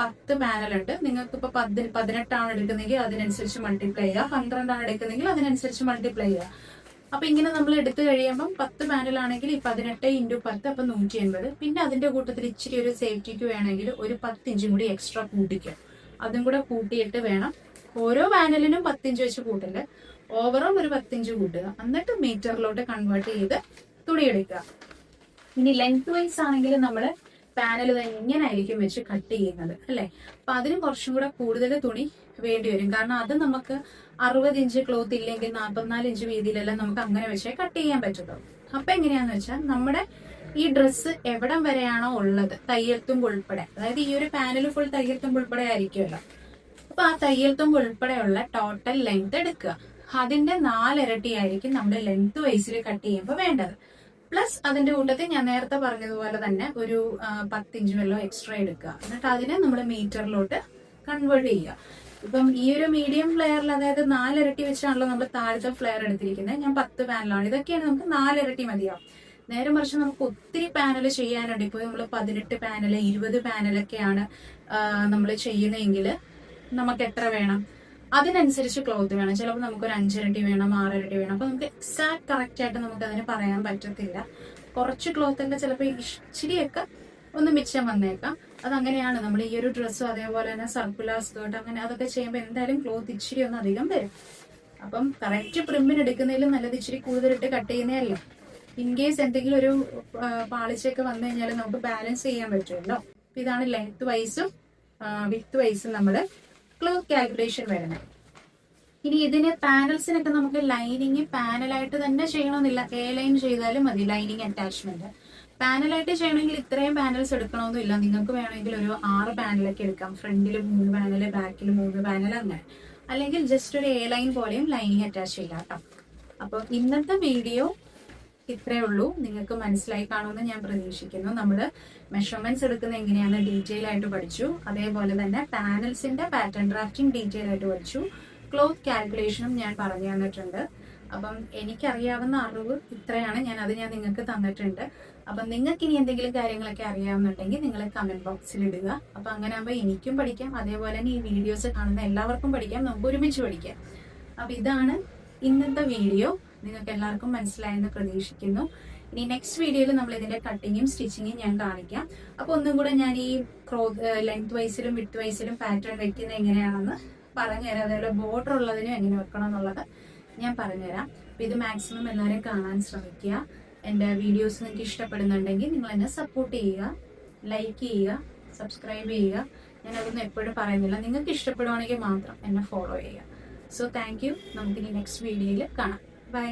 10 പാനലുണ്ട്. നിങ്ങൾക്ക് ഇപ്പൊ 18 ആണ് എടുക്കുന്നെങ്കിൽ അതിനനുസരിച്ച് മൾട്ടിപ്ലൈ ചെയ്യുക, 12 ആണ് എടുക്കുന്നെങ്കിൽ അതിനനുസരിച്ച് മൾട്ടിപ്ലൈ ചെയ്യുക. അപ്പൊ ഇങ്ങനെ നമ്മൾ എടുത്തു കഴിയുമ്പോൾ 10 പാനലാണെങ്കിൽ ഈ 18 ഇൻറ്റു 10 അപ്പൊ 180. പിന്നെ അതിന്റെ കൂട്ടത്തിൽ ഇച്ചിരി ഒരു സേഫ്റ്റിക്ക് വേണമെങ്കിൽ ഒരു 10 ഇഞ്ചും കൂടി എക്സ്ട്രാ കൂട്ടിക്കുക. അതും കൂടെ കൂട്ടിയിട്ട് വേണം ഓരോ പാനലിനും 10 ഇഞ്ച് വെച്ച് കൂട്ടില്ല, ഓവറോൾ ഒരു 10 ഇഞ്ച് കൂട്ടുക. എന്നിട്ട് മീറ്ററിലോട്ട് കൺവേർട്ട് ചെയ്ത് തുണി എടുക്കുക. ഇനി ലെങ്ത് വൈസ് ആണെങ്കിൽ നമ്മൾ പാനൽ തന്നെ ഇങ്ങനെ ആയിരിക്കും വെച്ച് കട്ട് ചെയ്യുന്നത്, അല്ലെ? അപ്പൊ അതിന് കുറച്ചും കൂടെ കൂടുതൽ തുണി വേണ്ടി വരും. കാരണം അത് നമുക്ക് 60 ഇഞ്ച് ക്ലോത്ത് ഇല്ലെങ്കിൽ 44 ഇഞ്ച് വീതിയിലെല്ലാം നമുക്ക് അങ്ങനെ വെച്ചേ കട്ട് ചെയ്യാൻ പറ്റുള്ളൂ. അപ്പൊ എങ്ങനെയാന്ന് വെച്ചാൽ നമ്മുടെ ഈ ഡ്രസ്സ് എവിടം വരെയാണോ ഉള്ളത് തയ്യൽ തുമ്പ് ഉൾപ്പെടെ, അതായത് ഈ ഒരു പാനൽ ഫുൾ തയ്യൽ തുമ്പ് ഉൾപ്പെടെ ആയിരിക്കുമല്ലോ. അപ്പൊ ആ തയ്യൽ തുമ്പ് ഉൾപ്പെടെയുള്ള ടോട്ടൽ ലെങ്ത് എടുക്കുക. അതിന്റെ 4 ഇരട്ടി ആയിരിക്കും നമ്മുടെ ലെങ്ത് വൈസിൽ കട്ട് ചെയ്യുമ്പോൾ വേണ്ടത്. പ്ലസ് അതിന്റെ കൂട്ടത്തിൽ ഞാൻ നേരത്തെ പറഞ്ഞതുപോലെ തന്നെ ഒരു 10 ഇഞ്ച് വല്ലോ എക്സ്ട്രാ എടുക്കുക. എന്നിട്ട് അതിനെ നമ്മൾ മീറ്ററിലോട്ട് കൺവേർട്ട് ചെയ്യുക. ഇപ്പം ഈ ഒരു മീഡിയം ഫ്ലെയറിൽ, അതായത് 4 ഇരട്ടി വെച്ചാണല്ലോ നമ്മൾ താഴത്തെ ഫ്ലെയർ എടുത്തിരിക്കുന്നത്. ഞാൻ 10 പാനലാണ്. ഇതൊക്കെയാണ് നമുക്ക് 4 ഇരട്ടി മതിയാവും. നേരെ മറിച്ച് നമുക്ക് ഒത്തിരി പാനൽ ചെയ്യാനുണ്ട്. ഇപ്പോൾ നമ്മൾ 18 പാനൽ 20 പാനലൊക്കെയാണ് നമ്മൾ ചെയ്യുന്നതെങ്കിൽ നമുക്ക് എത്ര വേണം? അതിനനുസരിച്ച് ക്ലോത്ത് വേണം. ചിലപ്പോൾ നമുക്കൊരു 5 ഇരട്ടി വേണം, 6 ഇരട്ടി വേണം. അപ്പൊ നമുക്ക് എക്സാക്ട് കറക്റ്റ് ആയിട്ട് നമുക്ക് അതിന് പറയാൻ പറ്റത്തില്ല. കുറച്ച് ക്ലോത്തിന്റെ ചിലപ്പോൾ ഇച്ചിരിയൊക്കെ ഒന്ന് മിച്ചം വന്നേക്കാം. അതങ്ങനെയാണ്. നമ്മൾ ഈ ഒരു ഡ്രസ്സും അതേപോലെ തന്നെ സർക്കുലർ സ്കേർട്ട് അങ്ങനെ അതൊക്കെ ചെയ്യുമ്പോൾ എന്തായാലും ക്ലോത്ത് ഇച്ചിരി ഒന്ന് അധികം വരും. അപ്പം കറക്റ്റ് പ്രിമ്മിന് എടുക്കുന്നതിലും നല്ലത് ഇച്ചിരി കൂടുതലിട്ട് കട്ട് ചെയ്യുന്നതല്ലേ. ഇൻ കേസ് എന്തെങ്കിലും ഒരു പാളിച്ചൊക്കെ വന്നു കഴിഞ്ഞാൽ നമുക്ക് ബാലൻസ് ചെയ്യാൻ പറ്റുമല്ലോ. ഇതാണ് ലെങ്ത് വൈസും വിഡ്ത് വൈസും നമ്മൾ ക്ലോത്ത് കാൽക്കുലേഷൻ വരുന്നത്. ഇനി ഇതിന് പാനൽസിനൊക്കെ നമുക്ക് ലൈനിങ് പാനലായിട്ട് തന്നെ ചെയ്യണമെന്നില്ല, എ ലൈൻ ചെയ്താലും മതി. ലൈനിങ് അറ്റാച്ച്മെന്റ് പാനലായിട്ട് ചെയ്യണമെങ്കിൽ ഇത്രയും പാനൽസ് എടുക്കണമെന്നില്ല. നിങ്ങൾക്ക് വേണമെങ്കിൽ ഒരു 6 പാനലൊക്കെ എടുക്കാം. ഫ്രണ്ടിൽ 3 പാനൽ, ബാക്കിൽ 3 പാനൽ, അങ്ങനെ. അല്ലെങ്കിൽ ജസ്റ്റ് ഒരു എ ലൈൻ പോലെയും ലൈനിങ് അറ്റാച്ച് ചെയ്യാം കേട്ടോ. അപ്പൊ ഇന്നത്തെ വീഡിയോ ഇത്രേ ഉള്ളൂ. നിങ്ങൾക്ക് മനസ്സിലായി കാണുമെന്ന് ഞാൻ പ്രതീക്ഷിക്കുന്നു. നമ്മൾ മെഷർമെന്റ്സ് എടുക്കുന്ന എങ്ങനെയാണ് ഡീറ്റെയിൽ ആയിട്ട് പഠിച്ചു. അതേപോലെ തന്നെ പാനൽസിന്റെ പാറ്റേൺ ഡ്രാഫ്റ്റിംഗ് ഡീറ്റെയിൽ ആയിട്ട് പഠിച്ചു. ക്ലോത്ത് കാൽക്കുലേഷനും ഞാൻ പറഞ്ഞു തന്നിട്ടുണ്ട്. അപ്പം എനിക്കറിയാവുന്ന അറിവ് ഇത്രയാണ്. ഞാൻ നിങ്ങൾക്ക് തന്നിട്ടുണ്ട്. അപ്പം നിങ്ങൾക്ക് ഇനി എന്തെങ്കിലും കാര്യങ്ങളൊക്കെ അറിയാവുന്നുണ്ടെങ്കിൽ നിങ്ങൾ കമന്റ് ബോക്സിൽ ഇടുക. അപ്പൊ അങ്ങനെ ആകുമ്പോൾ എനിക്കും പഠിക്കാം, അതേപോലെ തന്നെ ഈ വീഡിയോസ് കാണുന്ന എല്ലാവർക്കും പഠിക്കാം, നമുക്ക് ഒരുമിച്ച് പഠിക്കാം. അപ്പൊ ഇതാണ് ഇന്നത്തെ വീഡിയോ. നിങ്ങൾക്ക് എല്ലാവർക്കും മനസ്സിലായെന്ന് പ്രതീക്ഷിക്കുന്നു. ഇനി നെക്സ്റ്റ് വീഡിയോയിൽ നമ്മൾ ഇതിന്റെ കട്ടിങ്ങും സ്റ്റിച്ചിങ്ങും ഞാൻ കാണിക്കാം. അപ്പൊ ഒന്നും കൂടെ ഞാൻ ഈ ലെങ്ത് വൈസിലും വിഡ്ത് വൈസിലും പാറ്റേൺ വെക്കുന്നത് എങ്ങനെയാണെന്ന് പറഞ്ഞുതരാം. അതേപോലെ ബോർഡർ ഉള്ളതിനും എങ്ങനെ വെക്കണം എന്നുള്ളത് ഞാൻ പറഞ്ഞുതരാം. അപ്പൊ ഇത് മാക്സിമം എല്ലാവരും കാണാൻ ശ്രമിക്കുക. എൻ്റെ വീഡിയോസ് നിങ്ങൾക്ക് ഇഷ്ടപ്പെടുന്നുണ്ടെങ്കിൽ നിങ്ങൾ എന്നെ സപ്പോർട്ട് ചെയ്യുക, ലൈക്ക് ചെയ്യുക, സബ്സ്ക്രൈബ് ചെയ്യുക. ഞാൻ അതൊന്നും എപ്പോഴും പറയുന്നില്ല. നിങ്ങൾക്ക് ഇഷ്ടപ്പെടുവാണെങ്കിൽ മാത്രം എന്നെ ഫോളോ ചെയ്യുക. So thank you. നമുക്കിനി നെക്സ്റ്റ് വീഡിയോയിൽ കാണാം. ബൈ.